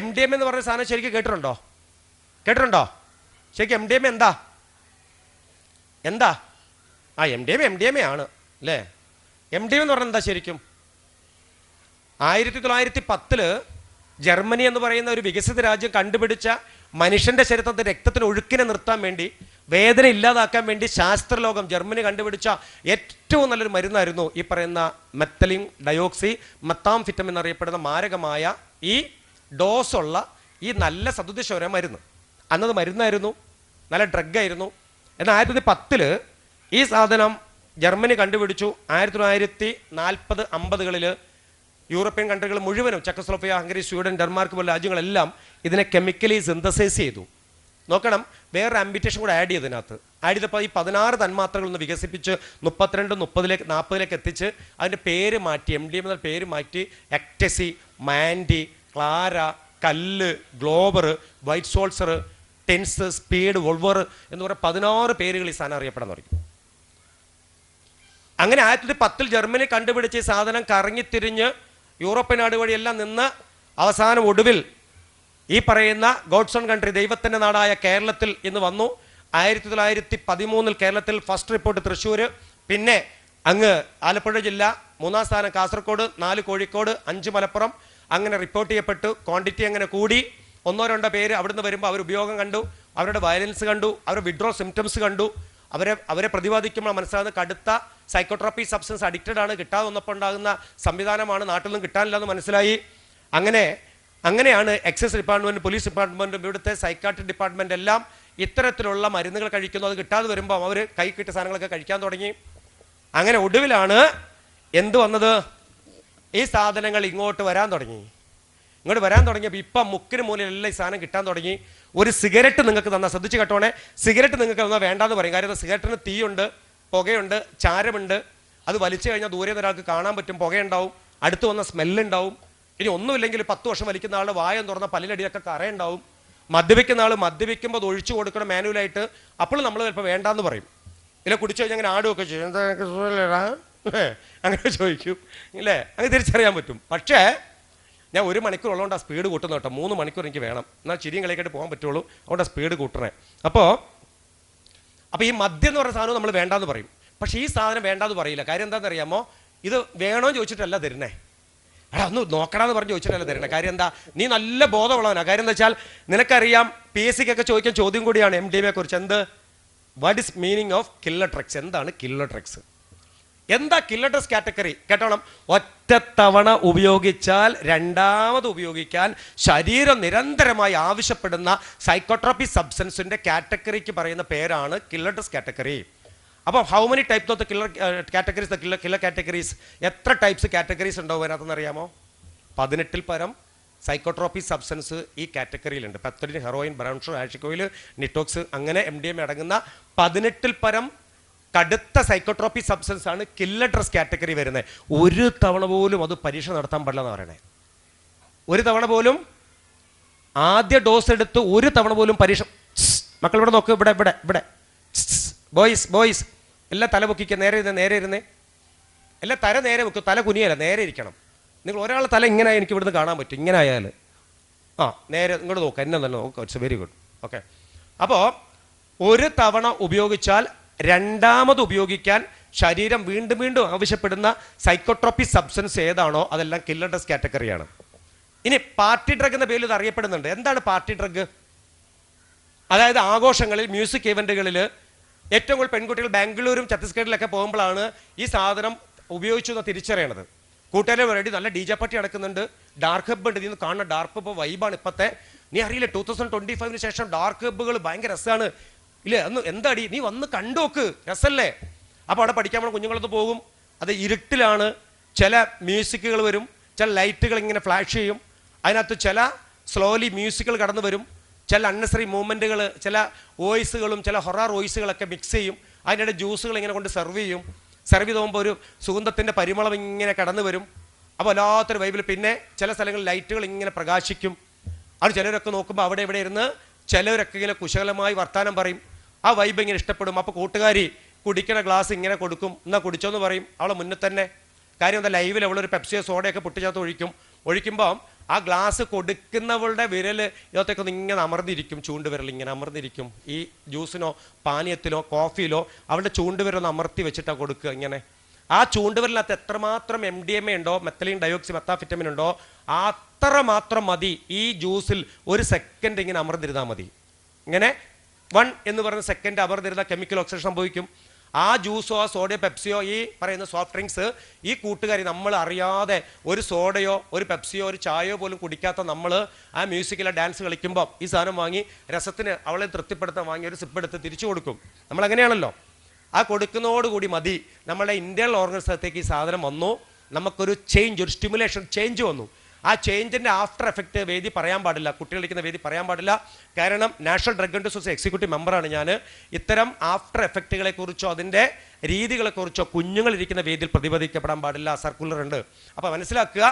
MDMA എന്ന് പറഞ്ഞ സാധനം ശരിക്കും കേട്ടിട്ടുണ്ടോ? ശരിക്കും MDMA എന്താ? MDMA ആണ് അല്ലേ? MDMA എന്ന് പറഞ്ഞാൽ എന്താ ശരിക്കും? 1910 ജർമ്മനി എന്ന് പറയുന്ന ഒരു വികസിത രാജ്യം കണ്ടുപിടിച്ച മനുഷ്യന്റെ ശരീരത്തിൽ രക്തത്തിന് ഒഴുക്കിനെ നിർത്താൻ വേണ്ടി, വേദന ഇല്ലാതാക്കാൻ വേണ്ടി ശാസ്ത്രലോകം ജർമ്മനി കണ്ടുപിടിച്ച ഏറ്റവും നല്ലൊരു മരുന്നായിരുന്നു ഈ പറയുന്ന മെത്തലിൻ ഡയോക്സി മെത്താംഫിറ്റമിൻ എന്നറിയപ്പെടുന്ന മാരകമായ ഈ ഡോസുള്ള ഈ നല്ല സദുദ്ദേശ മരുന്ന്. അന്നത് മരുന്നായിരുന്നു, നല്ല ഡ്രഗായിരുന്നു. എന്നാൽ 1910 ഈ സാധനം ജർമ്മനി കണ്ടുപിടിച്ചു. 1940-50കളിൽ യൂറോപ്യൻ കൺട്രികൾ മുഴുവനും, ചെക്കോസ്ലോവാക്യ, ഹംഗറി, സ്വീഡൻ, ഡെൻമാർക്ക് പോലുള്ള രാജ്യങ്ങളെല്ലാം ഇതിനെ കെമിക്കലി സിന്തസൈസ് ചെയ്തു. നോക്കണം, വേറൊരു ആംബിറ്റേഷൻ കൂടെ ആഡ് ചെയ്തതിനകത്ത്. ആഡ് ചെയ്തപ്പോൾ ഈ 16 തന്മാത്രകളൊന്ന് വികസിപ്പിച്ച് 32, 30, 40 എത്തിച്ച് അതിൻ്റെ പേര് മാറ്റി, MDMA എന്ന പേര് മാറ്റി എക്ടസി, മാൻഡി, ക്ലാര, കല്ല്, ഗ്ലോബർ, വൈറ്റ് സോൾസർ, ടെൻസ്, സ്പീഡ്, വോൾവർ എന്ന് പറയുന്ന 16 പേരുകൾ ഈ സാധനം അറിയപ്പെടാൻ തുടങ്ങി. അങ്ങനെ 1910 ജർമ്മനി കണ്ടുപിടിച്ച ഈ സാധനം കറങ്ങിത്തിരിഞ്ഞ് യൂറോപ്യൻ നാട് വഴിയെല്ലാം നിന്ന് അവസാനം ഒടുവിൽ ഈ പറയുന്ന ഗോഡ്സ് ഓൺ കൺട്രി, ദൈവത്തിൻ്റെ നാടായ കേരളത്തിൽ ഇന്ന് വന്നു. 1913 കേരളത്തിൽ ഫസ്റ്റ് റിപ്പോർട്ട് തൃശ്ശൂർ, പിന്നെ അങ്ങ് ആലപ്പുഴ ജില്ല, 3-ാം സ്ഥാനം കാസർഗോഡ്, 4 കോഴിക്കോട്, 5 മലപ്പുറം. അങ്ങനെ റിപ്പോർട്ട് ചെയ്യപ്പെട്ടു. ക്വാണ്ടിറ്റി അങ്ങനെ കൂടി. 1-2 പേര് അവിടുന്ന് വരുമ്പോൾ അവർ ഉപയോഗം കണ്ടു, അവരുടെ വയലൻസ് കണ്ടു, അവരുടെ വിഡ്രോ സിംറ്റംസ് കണ്ടു. അവരെ പ്രതിപാദിക്കുമ്പോൾ മനസ്സിലാകുന്ന കടുത്ത സൈക്കോട്രോപ്പി സബ്സ്റ്റൻസ് അഡിക്റ്റഡ് ആണ്, കിട്ടാതെ വന്നപ്പോൾ ഉണ്ടാകുന്ന സംവിധാനമാണ്, നാട്ടിൽ നിന്നും കിട്ടാനില്ലെന്ന് മനസ്സിലായി. അങ്ങനെയാണ് എക്സൈസ് ഡിപ്പാർട്ട്മെൻറ്റ്, പോലീസ് ഡിപ്പാർട്ട്മെൻറ്റും ഇവിടുത്തെ സൈക്കാട്രിക് ഡിപ്പാർട്ട്മെൻറ്റ് എല്ലാം ഇത്തരത്തിലുള്ള മരുന്നുകൾ കഴിക്കുന്നു. അത് കിട്ടാതെ വരുമ്പോൾ അവർ കൈ കിട്ടിയ സാധനങ്ങളൊക്കെ കഴിക്കാൻ തുടങ്ങി. അങ്ങനെ ഒടുവിലാണ് എന്ത് വന്നത്? ഈ സാധനങ്ങൾ ഇങ്ങോട്ട് വരാൻ തുടങ്ങിയപ്പോൾ ഇപ്പം മുക്കിന് മൂലയിലെല്ലാം ഈ സാധനം കിട്ടാൻ തുടങ്ങി. ഒരു സിഗരറ്റ് നിങ്ങൾക്ക് തന്നാൽ, ശ്രദ്ധിച്ച് കേട്ടോണേ, സിഗരറ്റ് നിങ്ങൾക്ക് തന്നാൽ വേണ്ടാന്ന് പറയും. കാര്യം സിഗരറ്റിന് തീയുണ്ട്, പുകയുണ്ട്, ചാരമുണ്ട്. അത് വലിച്ചു കഴിഞ്ഞാൽ ദൂരെ ഒരാൾക്ക് കാണാൻ പറ്റും, പുകയുണ്ടാവും, അടുത്ത് വന്ന സ്മെല്ലുണ്ടാവും. ഇനി ഒന്നുമില്ലെങ്കിൽ 10 വർഷം വലിക്കുന്ന ആളുടെ വായം തുറന്ന പല്ലിലടിയൊക്കെ കറയുണ്ടാവും. മദ്യപിക്കുന്ന ആൾ മദ്യപിക്കുമ്പോൾ അത് ഒഴിച്ചു കൊടുക്കണം മാനുവലായിട്ട്. അപ്പോൾ നമ്മൾ ചിലപ്പോൾ വേണ്ടാന്ന് പറയും. ഇല്ല കുടിച്ചു കഴിഞ്ഞാൽ അങ്ങനെ ആടുമൊക്കെ ചെയ്യും, എന്താ അങ്ങനെ ചോദിക്കും ഇല്ലേ, അങ്ങനെ തിരിച്ചറിയാൻ പറ്റും. പക്ഷേ ഞാൻ 1 മണിക്കൂർ ഉള്ളതുകൊണ്ട് ആ സ്പീഡ് കൂട്ടുന്ന കേട്ടോ. 3 മണിക്കൂർ എനിക്ക് വേണം, എന്നാൽ ചിരിയും കളിയൊക്കെ പോകാൻ പറ്റുള്ളൂ. അതുകൊണ്ട് ആ സ്പീഡ് കൂട്ടണേ. അപ്പോൾ ഈ മദ്യം എന്ന് പറയുന്ന സാധനം നമ്മൾ വേണ്ടാന്ന് പറയും. പക്ഷേ ഈ സാധനം വേണ്ടാന്ന് പറയില്ല. കാര്യം എന്താണെന്ന് അറിയാമോ? ഇത് വേണോ ചോദിച്ചിട്ടല്ല തരുന്നേ. ഒന്ന് നോക്കണമെന്ന് പറഞ്ഞ് ചോദിച്ചിട്ടല്ല തരണേ. കാര്യം എന്താ? നീ നല്ല ബോധമുള്ളവനാണ്. കാര്യം എന്താ വെച്ചാൽ നിനക്കറിയാം, PSCക്കൊക്കെ ചോദിക്കാൻ ചോദ്യം കൂടിയാണ് MDMA കുറിച്ച്. എന്ത്? What is meaning of killer drugs? എന്താണ് കില്ലർ ഡ്രഗ്സ്? എന്താ കില്ലർ ഡ്രഗ്സ് കാറ്റഗറി? കേട്ടോണം. ഒറ്റത്തവണ ഉപയോഗിച്ചാൽ രണ്ടാമത് ഉപയോഗിക്കാൻ ശരീരം നിരന്തരമായി ആവശ്യപ്പെടുന്ന സൈക്കോട്രോപ്പി സബ്സ്റ്റൻസിന്റെ കാറ്റഗറിക്ക് പറയുന്ന പേരാണ് കില്ലർ ഡ്രഗ്സ് കാറ്റഗറി. അപ്പം how many types of the killer categories? Killer categories എത്ര ടൈപ്സ് കാറ്റഗറീസ് ഉണ്ടാവും അതിനകത്തെന്ന് അറിയാമോ? 18-ൽ പരം സൈക്കോട്രോപ്പി സബ്സ്റ്റൻസ് ഈ കാറ്റഗറിയിലുണ്ട്. പെപ്റ്റഡിൻ, ഹെറോയിൻ, ബ്രൗൺ ഷുഗർ, ആഷിക്കോയിൽ, നിറ്റോക്സ്, അങ്ങനെ MDMA അടങ്ങുന്ന 18-ൽ പരം കടുത്ത സൈക്കോട്രോപ്പി സബ്സ്റ്റൻസ് ആണ് കില്ലർ ഡ്രഗ്സ് കാറ്റഗറി വരുന്നത്. ഒരു തവണ പോലും അത് പരീക്ഷ നടത്താൻ പാടില്ല എന്ന് പറയണേ. ഒരു തവണ പോലും ആദ്യ ഡോസ് എടുത്ത് ഒരു തവണ പോലും പരീക്ഷ. മക്കൾ ഇവിടെ നോക്ക്, ഇവിടെ ബോയ്സ് എല്ലാം തല പൊക്കിക്കുക, നേരെ ഇരുന്നേ. എല്ലാം തല നേരെ വെക്കും, തല കുനിയല്ല, നേരെ ഇരിക്കണം. നിങ്ങൾ ഒരാളെ തല ഇങ്ങനെ എനിക്ക് ഇവിടുന്ന് കാണാൻ പറ്റും, ഇങ്ങനെ ആയാൽ. നേരെ ഇങ്ങോട്ട് നോക്കുക, എന്നെ തന്നെ നോക്കുക. It's very good. ഓക്കെ. അപ്പോൾ ഒരു തവണ ഉപയോഗിച്ചാൽ രണ്ടാമത് ഉപയോഗിക്കാൻ ശരീരം വീണ്ടും ആവശ്യപ്പെടുന്ന സൈക്കോട്രോപ്പി സബ്സ്റ്റൻസ് ഏതാണോ അതെല്ലാം കില്ലർ ഡ്രഗ്സ് കാറ്റഗറിയാണ്. ഇനി പാർട്ടി ഡ്രഗ് എന്ന പേരിൽ ഇത് അറിയപ്പെടുന്നുണ്ട്. എന്താണ് പാർട്ടി ഡ്രഗ്? അതായത് ആഘോഷങ്ങളിൽ, മ്യൂസിക് ഇവന്റുകളിൽ ഏറ്റവും കൂടുതൽ പെൺകുട്ടികൾ ബാംഗ്ലൂരും ഛത്തീസ്ഗഡിലൊക്കെ പോകുമ്പോഴാണ് ഈ സാധനം ഉപയോഗിച്ചു എന്ന് തിരിച്ചറിയണത്. കൂട്ടുകാരെ വേണ്ടി നല്ല DJ പാർട്ടി നടക്കുന്നുണ്ട്, ഡാർക്ക് ഹബ്ബ് ഉണ്ട്. ഇതിന്ന് കാണുന്ന ഡാർക്ക് ഹബ്ബ് വൈബാണ് ഇപ്പോഴത്തെ. നീ അറിയില്ല, 2025 ശേഷം ഡാർക്ക് ഹബ്ബുകൾ ഭയങ്കര രസമാണ് ഇല്ലേ? അന്ന് എന്താടി, നീ വന്ന് കണ്ടോക്ക്, രസമല്ലേ? അപ്പോൾ അവിടെ പഠിക്കാൻ പോണ കുഞ്ഞുങ്ങളൊന്ന് പോകും. അത് ഇരുട്ടിലാണ്. ചില മ്യൂസിക്കുകൾ വരും, ചില ലൈറ്റുകൾ ഇങ്ങനെ ഫ്ലാഷ് ചെയ്യും. അതിനകത്ത് ചില സ്ലോലി മ്യൂസിക്കുകൾ കടന്നു വരും, ചില അൺനെസറി മൂവ്മെൻറ്റുകൾ, ചില വോയിസുകളും ചില ഹൊറർ വോയിസുകളൊക്കെ മിക്സ് ചെയ്യും. അതിനിടെ ജ്യൂസുകൾ ഇങ്ങനെ കൊണ്ട് സെർവ് ചെയ്യും. സെർവ് ചെയ്ത് പോകുമ്പോൾ ഒരു സുഗന്ധത്തിൻ്റെ പരിമളം ഇങ്ങനെ കടന്നു വരും. അപ്പോൾ വല്ലാത്തൊരു വൈബിൽ. പിന്നെ ചില സ്ഥലങ്ങളിൽ ലൈറ്റുകൾ ഇങ്ങനെ പ്രകാശിക്കും. അത് ചിലരൊക്കെ നോക്കുമ്പോൾ അവിടെ ഇവിടെ ഇരുന്ന് ചിലവരൊക്കെ ഇങ്ങനെ കുശലമായി വർത്താനം പറയും. ആ വൈബ് ഇങ്ങനെ ഇഷ്ടപ്പെടും. അപ്പോൾ കൂട്ടുകാരി കുടിക്കുന്ന ഗ്ലാസ് ഇങ്ങനെ കൊടുക്കും, എന്നാൽ കുടിച്ചോന്ന് പറയും അവളെ മുന്നിൽ തന്നെ. കാര്യം എന്താ, ലൈവിൽ അവളൊരു പെപ്സിയോ സോഡയൊക്കെ പൊട്ടിച്ചകത്ത് ഒഴിക്കുമ്പോൾ ആ ഗ്ലാസ് കൊടുക്കുന്നവളുടെ വിരൽ ഇതിനകത്തേക്കൊന്ന് ഇങ്ങനെ അമർന്നിരിക്കും, ചൂണ്ടുവിരൽ ഇങ്ങനെ അമർന്നിരിക്കും. ഈ ജ്യൂസിനോ പാനീയത്തിലോ കോഫിയിലോ അവളുടെ ചൂണ്ടുവിരലൊന്ന് അമർത്തി വെച്ചിട്ടാണ് കൊടുക്കുക. ഇങ്ങനെ ആ ചൂണ്ടുവിരലിനകത്ത് എത്രമാത്രം MDMA ഉണ്ടോ, മെത്തലീൻ ഡയോക്സി മെത്താഫിറ്റമിൻ ഉണ്ടോ, അത്ര മാത്രം മതി ഈ ജ്യൂസിൽ ഒരു സെക്കൻഡ് ഇങ്ങനെ അമർന്നിരുന്നാൽ മതി. ഇങ്ങനെ 1 എന്ന് പറയുന്ന സെക്കൻഡ് അമർന്നിരുന്ന കെമിക്കൽ ഓക്സിഡേഷൻ സംഭവിക്കും. ആ ജ്യൂസോ ആ സോഡയോ പെപ്സിയോ ഈ പറയുന്ന സോഫ്റ്റ് ഡ്രിങ്ക്സ് ഈ കൂട്ടുകാരി നമ്മൾ അറിയാതെ ഒരു സോഡയോ ഒരു പെപ്സിയോ ഒരു ചായയോ പോലും കുടിക്കാത്ത നമ്മൾ ആ മ്യൂസിക്കിലെ ഡാൻസ് കളിക്കുമ്പോൾ ഈ സാധനം വാങ്ങി രസത്തിന് അവളെ തൃപ്തിപ്പെടുത്താൻ വാങ്ങി ഒരു സിപ്പ് എടുത്ത് തിരിച്ചു കൊടുക്കും. നമ്മൾ അങ്ങനെയാണല്ലോ. ആ കൊടുക്കുന്നതോടുകൂടി മതി നമ്മുടെ ഇന്റേണൽ ഓർഗൻസിനകത്തേക്ക് ഈ സാധനം വന്നു, നമുക്കൊരു ചേഞ്ച്, ഒരു സ്റ്റിമുലേഷൻ ചേഞ്ച് വന്നു. ആ ചേഞ്ചിൻ്റെ ആഫ്റ്റർ എഫക്റ്റ് വേദി പറയാൻ പാടില്ല, കുട്ടികളിരിക്കുന്ന വേദി പറയാൻ പാടില്ല. കാരണം national drug and society executive മെമ്പറാണ് ഞാൻ. ഇത്തരം ആഫ്റ്റർ എഫക്റ്റുകളെക്കുറിച്ചോ അതിൻ്റെ രീതികളെക്കുറിച്ചോ കുഞ്ഞുങ്ങളിരിക്കുന്ന വേദിയിൽ പ്രതിപാദിക്കപ്പെടാൻ പാടില്ല, സർക്കുലർ ഉണ്ട്. അപ്പോൾ മനസ്സിലാക്കുക,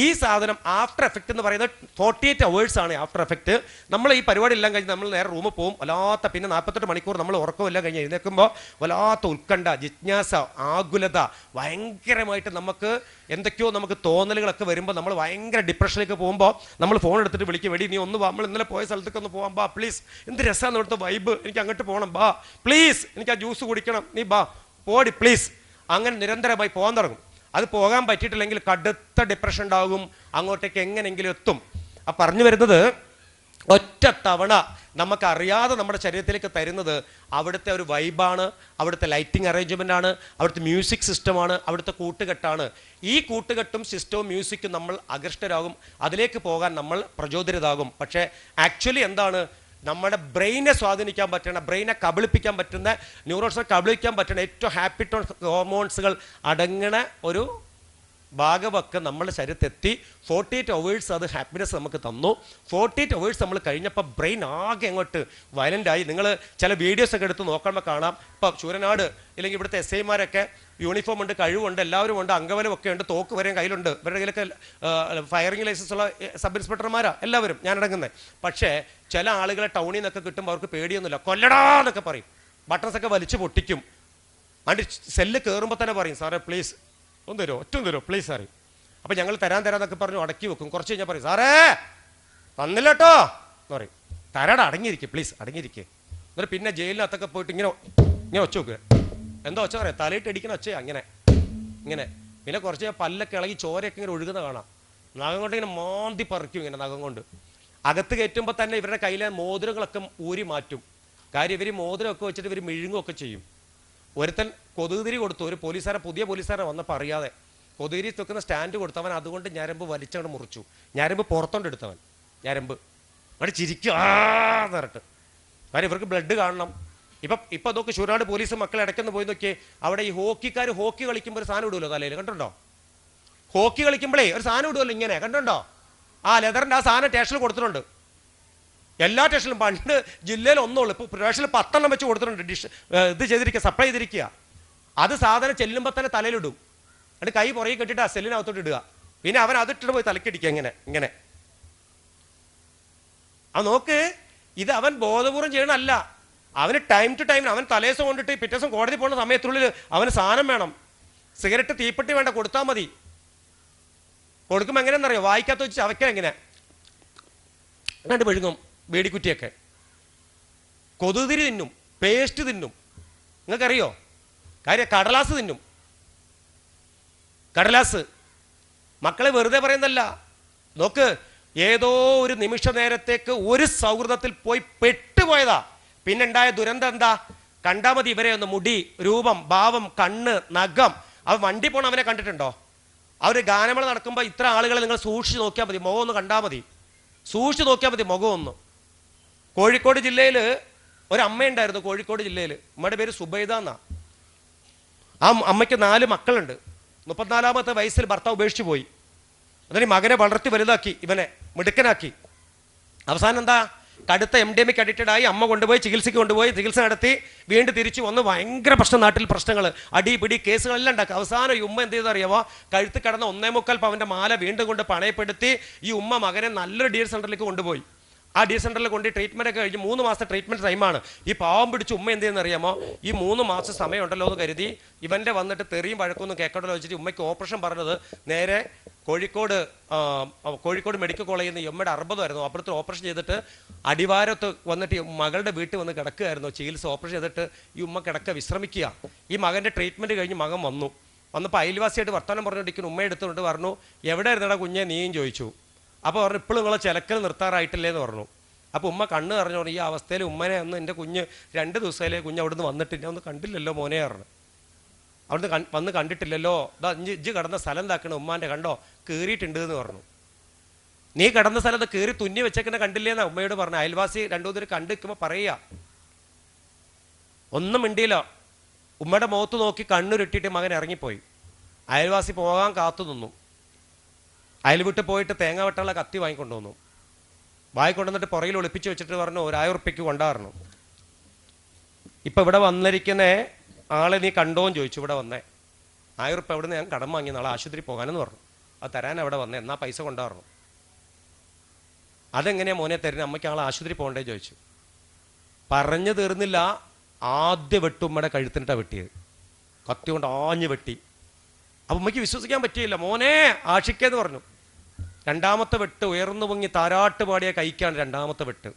ഈ സാധനം ആഫ്റ്റർ എഫക്റ്റ് എന്ന് പറയുന്നത് 48 hours ആണ് ആഫ്റ്റർ എഫക്റ്റ്. നമ്മൾ ഈ പരിപാടി എല്ലാം കഴിഞ്ഞ് നമ്മൾ നേരെ റൂമിൽ പോകും, വല്ലാത്ത പിന്നെ 48 മണിക്കൂർ നമ്മൾ ഉറക്കമെല്ലാം കഴിഞ്ഞ് എഴുന്നേൽക്കുമ്പോൾ വല്ലാത്ത ഉത്കണ്ഠ, ജിജ്ഞാസ, ആകുലത, ഭയങ്കരമായിട്ട് നമുക്ക് എന്തൊക്കെയോ നമുക്ക് തോന്നലുകളൊക്കെ വരുമ്പോൾ നമ്മൾ ഭയങ്കര ഡിപ്രഷനിലേക്ക് പോകുമ്പോൾ നമ്മൾ ഫോൺ എടുത്തിട്ട് വിളിക്കും, വെടി നീ ഒന്ന് വാ, നമ്മൾ ഇന്നലെ പോയ സ്ഥലത്തേക്ക് ഒന്ന് പോകാം, ബാ പ്ലീസ്, എന്ത് രസമാണ് ഇവിടുത്തെ വൈബ്, എനിക്ക് അങ്ങോട്ട് പോകണം, ബാ പ്ലീസ്, എനിക്ക് ആ ജ്യൂസ് കുടിക്കണം, നീ ബാ പോടി പ്ലീസ്. അങ്ങനെ നിരന്തരമായി പോകാൻ തുടങ്ങും. അത് പോകാൻ പറ്റിയിട്ടില്ലെങ്കിൽ കടുത്ത ഡിപ്രഷൻ ഉണ്ടാകും, അങ്ങോട്ടേക്ക് എങ്ങനെയെങ്കിലും എത്തും. ആ പറഞ്ഞു വരുന്നത്, ഒറ്റ തവണ നമുക്കറിയാതെ നമ്മുടെ ശരീരത്തിലേക്ക് തരുന്നത് അവിടുത്തെ ഒരു വൈബാണ്, അവിടുത്തെ ലൈറ്റിംഗ് അറേഞ്ച്മെൻ്റ് ആണ്, അവിടുത്തെ മ്യൂസിക് സിസ്റ്റമാണ്, അവിടുത്തെ കൂട്ടുകെട്ടാണ്. ഈ കൂട്ടുകെട്ടും സിസ്റ്റവും മ്യൂസിക്കും നമ്മൾ ആകൃഷ്ടരാകും, അതിലേക്ക് പോകാൻ നമ്മൾ പ്രചോദിതരാകും. പക്ഷേ ആക്ച്വലി എന്താണ്, നമ്മുടെ ബ്രെയിനെ സ്വാധീനിക്കാൻ പറ്റുന്ന, ബ്രെയിനെ കബളിപ്പിക്കാൻ പറ്റുന്ന, ന്യൂറോൺസിനെ കബളിപ്പിക്കാൻ പറ്റുന്ന ഏറ്റവും ഹാപ്പി ഹോർമോൺസുകൾ അടങ്ങണ ഒരു ഭാഗമൊക്കെ നമ്മുടെ ശരീരത്തെത്തി 48 hours അത് ഹാപ്പിനെസ് നമുക്ക് തന്നു. 48 hours നമ്മൾ കഴിഞ്ഞപ്പോൾ ബ്രെയിൻ ആകെ അങ്ങോട്ട് വയലൻ്റായി. നിങ്ങൾ ചില വീഡിയോസൊക്കെ എടുത്ത് നോക്കുമ്പോൾ കാണാം. ഇപ്പോൾ ശൂരനാട് ഇല്ലെങ്കിൽ ഇവിടുത്തെ SI-മാരൊക്കെ യൂണിഫോം ഉണ്ട്, കഴിവുണ്ട്, എല്ലാവരും ഉണ്ട്, അംഗബലമൊക്കെ ഉണ്ട്, തോക്ക് വരെയും കയ്യിലുണ്ട്, ഇവരുടെ കയ്യിലൊക്കെ ഫയറിംഗ് ലൈസൻസ് ഉള്ള സബ് ഇൻസ്പെക്ടർമാരാ എല്ലാവരും, ഞാനടങ്ങുന്നത്. പക്ഷേ ചില ആളുകളെ ടൗണിൽ നിന്നൊക്കെ കിട്ടുമ്പോൾ അവർക്ക് പേടിയൊന്നുമില്ല, കൊല്ലടാന്നൊക്കെ പറയും, ബട്ടൺസൊക്കെ വലിച്ചു പൊട്ടിക്കും. അതിൻ്റെ സെല്ല് കയറുമ്പോൾ തന്നെ പറയും, സാറേ പ്ലീസ് ഒന്ന് തരുമോ, ഒറ്റ തരുമോ പ്ലീസ് സാറേ. അപ്പോൾ ഞങ്ങൾ തരാന്നൊക്കെ പറഞ്ഞു അടക്കി വെക്കും. കുറച്ച് കഴിഞ്ഞാൽ പറയും, സാറേ തന്നില്ല കേട്ടോ എന്ന് പറയും. തരാടാ, അടങ്ങിയിരിക്കുക പ്ലീസ്, അടങ്ങിയിരിക്കുക. എന്നിട്ട് പിന്നെ ജയിലിനകത്തൊക്കെ പോയിട്ട് ഇങ്ങനെ ഇങ്ങനെ ഒച്ച വെക്കുക. എന്താ ഒച്ച പറയാം, തലയിട്ട് അടിക്കണ ഒച്ചയാ അങ്ങനെ ഇങ്ങനെ. പിന്നെ കുറച്ച് പല്ലൊക്കെ ഇളകി ചോരയൊക്കെ ഇങ്ങനെ ഒഴുകുന്ന കാണാം. നഖം കൊണ്ട് ഇങ്ങനെ മാന്തി പറിക്കും, ഇങ്ങനെ നഖം കൊണ്ട്. അകത്ത് കയറ്റുമ്പോൾ തന്നെ ഇവരുടെ കയ്യിലെ മോതിരങ്ങളൊക്കെ ഊരി മാറ്റും. കാര്യം ഇവർ മോതിരമൊക്കെ വെച്ചിട്ട് ഇവർ മെഴുങ്ങുമൊക്കെ ചെയ്യും. ഒരുത്തൻ കൊതുകുതിരി കൊടുത്തു, ഒരു പോലീസുകാരെ, പുതിയ പോലീസുകാരെ വന്നപ്പോൾ അറിയാതെ കൊതുകുതിരി വെക്കുന്ന സ്റ്റാൻഡ് കൊടുത്തവൻ അതുകൊണ്ട് ഞരമ്പ് വലിച്ചങ്ങോട്ട് മുറിച്ചു. ഞരമ്പ് പുറത്തോണ്ട് എടുത്തവൻ, ഞരമ്പ് അവിടെ ചിരിക്കും പറഞ്ഞിട്ട്. കാര്യം ഇവർക്ക് ബ്ലഡ് കാണണം. ഇപ്പം അതൊക്കെ ശൂരനാട് പോലീസ് മക്കളെ ഇടയ്ക്കൊന്ന് പോയി നോക്കിയേ, അവിടെ ഈ ഹോക്കിക്കാർ ഹോക്കി കളിക്കുമ്പോൾ ഒരു സാധനം ഇടുമല്ലോ തലയിൽ, കണ്ടുണ്ടോ? ഹോക്കി കളിക്കുമ്പോഴേ ഒരു സാധനം ഇടുമല്ലോ ഇങ്ങനെ, കണ്ടുണ്ടോ? ആ ലെതറിൻ്റെ ആ സാധനം സ്റ്റേഷനിൽ കൊടുത്തിട്ടുണ്ട്. എല്ലാ സ്റ്റേഷനിലും. പണ്ട് ജില്ലയിൽ ഒന്നുള്ളൂ, ഇപ്പോൾ സ്റ്റേഷനിൽ 10 വെച്ച് കൊടുത്തിട്ടുണ്ട്. ഇത് ചെയ്തിരിക്കുക, സപ്ലൈ ചെയ്തിരിക്കുക. അത് സാധനം ചെല്ലുമ്പോൾ തന്നെ തലയിലിടും. എന്നിട്ട് കൈ പുറകെ കെട്ടിട്ട് ആ സെല്ലിനകത്തോട്ട് ഇടുക. പിന്നെ അവൻ അതിട്ടിട്ട് പോയി തലക്കടിക്കുക, ഇങ്ങനെ ഇങ്ങനെ. അത് നോക്ക്, ഇത് അവൻ ബോധപൂർവം ചെയ്യണമല്ല. അവന് ടൈം ടു ടൈം, അവൻ തലേദിവസം കൊണ്ടിട്ട് പിറ്റേ ദിവസം കോടതി പോകുന്ന സമയത്തുള്ളിൽ അവന് സാധനം വേണം. സിഗരറ്റ് തീപ്പെട്ടി വേണ്ട, കൊടുത്താൽ മതി. കൊടുക്കുമ്പോൾ എങ്ങനെയാണെന്നറിയോ, വായിക്കാത്ത വെച്ച് അവയ്ക്കാൻ എങ്ങനെ എന്നിട്ട് മെഴുകും. വേടിക്കുറ്റിയൊക്കെ കൊതുതിരി തിന്നും, പേസ്റ്റ് തിന്നും. നിങ്ങൾക്കറിയോ കാര്യം? കടലാസ് തിന്നും, കടലാസ്. മക്കളെ വെറുതെ പറയുന്നല്ല. നോക്ക്, ഏതോ ഒരു നിമിഷ നേരത്തേക്ക് ഒരു സൗഹൃദത്തിൽ പോയി പെട്ടുപോയതാ. പിന്നെ ഉണ്ടായ ദുരന്തം എന്താ? കണ്ടാൽ മതി ഇവരെ ഒന്ന്, മുടി, രൂപം, ഭാവം, കണ്ണ്, നഖം. അവൻ വണ്ടി പോണ അവനെ കണ്ടിട്ടുണ്ടോ? അവർ ഗാനമേള നടക്കുമ്പോൾ ഇത്ര ആളുകളെ നിങ്ങൾ സൂക്ഷിച്ച് നോക്കിയാൽ മതി, മുഖം ഒന്ന് കണ്ടാൽ മതി, സൂക്ഷിച്ച് നോക്കിയാൽ മതി മുഖം ഒന്ന്. കോഴിക്കോട് ജില്ലയിൽ ഒരു അമ്മയുണ്ടായിരുന്നു. കോഴിക്കോട് ജില്ലയിൽ അമ്മയുടെ പേര് സുബൈദ എന്നാ. ആ അമ്മയ്ക്ക് 4 മക്കളുണ്ട്. 34ാമത്തെ വയസ്സിൽ ഭർത്താവ് ഉപേക്ഷിച്ച് പോയി. അതിന് മകനെ വളർത്തി വലുതാക്കി, ഇവനെ മിടുക്കനാക്കി. അവസാനം എന്താ, കടുത്ത MDMAക്ക് അഡിക്റ്റഡ് ആയി. അമ്മ കൊണ്ടുപോയി ചികിത്സയ്ക്ക് കൊണ്ടുപോയി, ചികിത്സ നടത്തി, വീണ്ടും തിരിച്ചു വന്ന് ഭയങ്കര പ്രശ്നം, നാട്ടിൽ പ്രശ്നങ്ങൾ, അടിപിടി, കേസുകളെല്ലാം ഉണ്ടാക്കി. അവസാനം ഈ ഉമ്മ എന്ത് ചെയ്തറിയാമോ, കഴുത്ത് കിടന്ന 1.25 പവൻ്റെ മാല വീണ്ടും കൊണ്ട് പണയപ്പെടുത്തി ഈ ഉമ്മ മകനെ നല്ലൊരു DH സെൻ്ററിലേക്ക് കൊണ്ടുപോയി. ആ ഡി സെൻറ്ററിൽ കൊണ്ട് ട്രീറ്റ്മെൻറ്റ് ഒക്കെ കഴിഞ്ഞ് 3 മാസത്തെ ട്രീറ്റ്മെൻറ്റ് ടൈമാണ്. ഈ പാവം പിടിച്ച് ഉമ്മ എന്ത് ചെയ്യുന്ന അറിയാമോ, ഈ 3 മാസം സമയമുണ്ടല്ലോ എന്ന് കരുതി ഇവൻ്റെ വന്നിട്ട് തെറിയും വഴക്കൊന്നും കേൾക്കണ്ടല്ലോ വെച്ചിട്ട് ഉമ്മയ്ക്ക് ഓപ്പറേഷൻ പറഞ്ഞത് നേരെ കോഴിക്കോട് മെഡിക്കൽ കോളേജിൽ നിന്ന് എമ്മയുടെ 60 അപ്പുറത്ത് ഓപ്പറേഷൻ ചെയ്തിട്ട് അടിവാരത്ത് വന്നിട്ട് മകളുടെ വീട്ടിൽ വന്ന് കിടക്കുകയായിരുന്നു. ചികിത്സ ഓപ്പറേഷൻ ചെയ്തിട്ട് ഈ ഉമ്മ കിടക്കുക വിശ്രമിക്കുക. ഈ മകൻ്റെ ട്രീറ്റ്മെൻറ്റ് കഴിഞ്ഞ് മകൻ വന്നപ്പോൾ അയൽവാസിയായിട്ട് വർത്തമാനം പറഞ്ഞുകൊണ്ടിരിക്കുന്നു. ഉമ്മ എടുത്തുകൊണ്ട് പറഞ്ഞു, എവിടെ ആയിരുന്നടാ കുഞ്ഞെ നീയും ചോദിച്ചു. അപ്പോൾ പറഞ്ഞു, ഇപ്പോഴും നിങ്ങളെ ചിലക്കൽ നിർത്താറായിട്ടില്ലേ എന്ന് പറഞ്ഞു. അപ്പോൾ ഉമ്മ കണ്ണ് പറഞ്ഞോണ്ട്, ഈ അവസ്ഥയിൽ ഉമ്മനെ ഒന്ന് എൻ്റെ കുഞ്ഞ് 2 ദിവസത്തിലേ കുഞ്ഞ് അവിടുന്ന് വന്നിട്ടില്ല, ഒന്ന് കണ്ടില്ലല്ലോ മോനെ പറഞ്ഞു. അവിടുന്ന് വന്ന് കണ്ടിട്ടില്ലല്ലോ, ഇതാ ഇജ്ജ് കിടന്ന സ്ഥലം എന്താക്കണ ഉമ്മാൻ്റെ കണ്ടോ കീറിയിട്ടുണ്ട് എന്ന് പറഞ്ഞു. നീ കിടന്ന സ്ഥലത്ത് കീറി തുന്നി വെച്ചേക്കുന്ന കണ്ടില്ലേന്നാ ഉമ്മയോട് പറഞ്ഞു. അയൽവാസി 2 കണ്ടു നിൽക്കുമ്പോൾ പറയുക, ഒന്നും മിണ്ടിയില്ല. ഉമ്മയുടെ മുഖത്ത് നോക്കി കണ്ണുരുട്ടിയിട്ട് മകൻ ഇറങ്ങിപ്പോയി. അയൽവാസി പോകാൻ കാത്തു നിന്നു. അയൽ വിട്ട് പോയിട്ട് തേങ്ങ വെട്ടുള്ള കത്തി വാങ്ങിക്കൊണ്ടുവന്നു. വാങ്ങിക്കൊണ്ടുവന്നിട്ട് പുറകിൽ ഒളിപ്പിച്ച് വെച്ചിട്ട് പറഞ്ഞു, 1000 ഉറുപ്പിക്ക് കൊണ്ടായിരുന്നു. ഇപ്പം ഇവിടെ വന്നിരിക്കുന്ന ആളെ നീ കണ്ടോന്ന് ചോദിച്ചു. ഇവിടെ വന്നേ 1000 ഉറുപ്പ എവിടെ നിന്ന് ഞാൻ കടം വാങ്ങി നാളെ ആശുപത്രി പോകാനെന്ന് പറഞ്ഞു. അത് തരാൻ അവിടെ വന്നേ, എന്നാ പൈസ കൊണ്ടായിരുന്നു. അതെങ്ങനെയാണ് മോനെ തരുന്നത്, അമ്മയ്ക്ക് ആളെ ആശുപത്രി പോകണ്ടേ ചോദിച്ചു. പറഞ്ഞു തീർന്നില്ല. ആദ്യ വെട്ടുമ്മയുടെ കഴുത്തിനിട്ടാണ് വെട്ടിയത്. കത്തി കൊണ്ട് ആഞ്ഞ് വെട്ടി. അപ്പം ഉമ്മയ്ക്ക് വിശ്വസിക്കാൻ പറ്റിയില്ല. മോനെ ആഷിക്കേന്ന് പറഞ്ഞു. 2ാമത്തെ വെട്ട് ഉയർന്നു പൊങ്ങി താരാട്ട് പാടിയ കൈക്കാണ് 2ാമത്തെ വെട്ട്.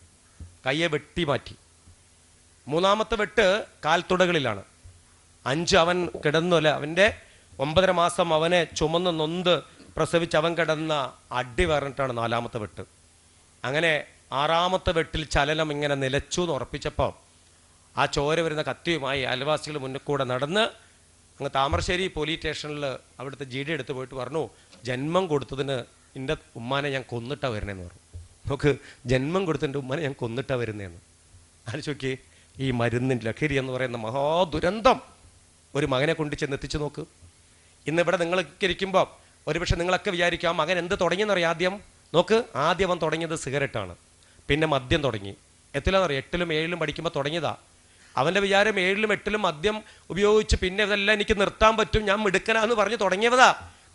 കയ്യെ വെട്ടി മാറ്റി. 3ാമത്തെ വെട്ട് കാൽത്തുടകളിലാണ്. 5 അവൻ കിടന്നല്ല, അവൻ്റെ 9.5 മാസം അവനെ ചുമന്ന് നൊന്ത് പ്രസവിച്ച് അവൻ കിടന്ന അടി പറഞ്ഞിട്ടാണ് 4ാമത്തെ വെട്ട്. അങ്ങനെ 6ാമത്തെ വെട്ടിൽ ചലനം ഇങ്ങനെ നിലച്ചു എന്ന് ഉറപ്പിച്ചപ്പോൾ ആ ചോര വരുന്ന കത്തിയുമായി അയൽവാസികൾ മുന്നിൽ കൂടെ നടന്ന് അങ്ങ് താമരശ്ശേരി പോലീസ് സ്റ്റേഷനിൽ അവിടുത്തെ GD എടുത്ത് പോയിട്ട് പറഞ്ഞു, ജന്മം കൊടുത്തതിന് എൻ്റെ ഉമ്മാനെ ഞാൻ കൊന്നിട്ടാണ് വരുന്നതെന്ന് പറഞ്ഞു. നോക്ക്, ജന്മം കൊടുത്തതിൻ്റെ ഉമ്മാനെ ഞാൻ കൊന്നിട്ടാണ് വരുന്നതെന്ന് ആലോചിച്ച്. ഈ മരുന്നിൻ്റെ ലഹരി എന്ന് പറയുന്ന മഹാദുരന്തം ഒരു മകനെ കൊണ്ട് ചെന്ന് എത്തിച്ചു നോക്ക്. ഇന്നിവിടെ നിങ്ങളൊക്കെ ഇരിക്കുമ്പോൾ ഒരുപക്ഷെ നിങ്ങളൊക്കെ വിചാരിക്കാം മകൻ എന്ത് തുടങ്ങിയെന്നറിയാം. ആദ്യം അവൻ തുടങ്ങിയത് സിഗരറ്റാണ്. പിന്നെ മദ്യം തുടങ്ങി. എത്തിലാന്നറിയാം, 8ലും 7ലും പഠിക്കുമ്പോൾ തുടങ്ങിയതാ. അവൻ്റെ വിചാരം 7ലും 8ലും മദ്യം ഉപയോഗിച്ച് പിന്നെ ഇതെല്ലാം എനിക്ക് നിർത്താൻ പറ്റും, ഞാൻ മിടുക്കനാന്ന് പറഞ്ഞ് തുടങ്ങിയതാ.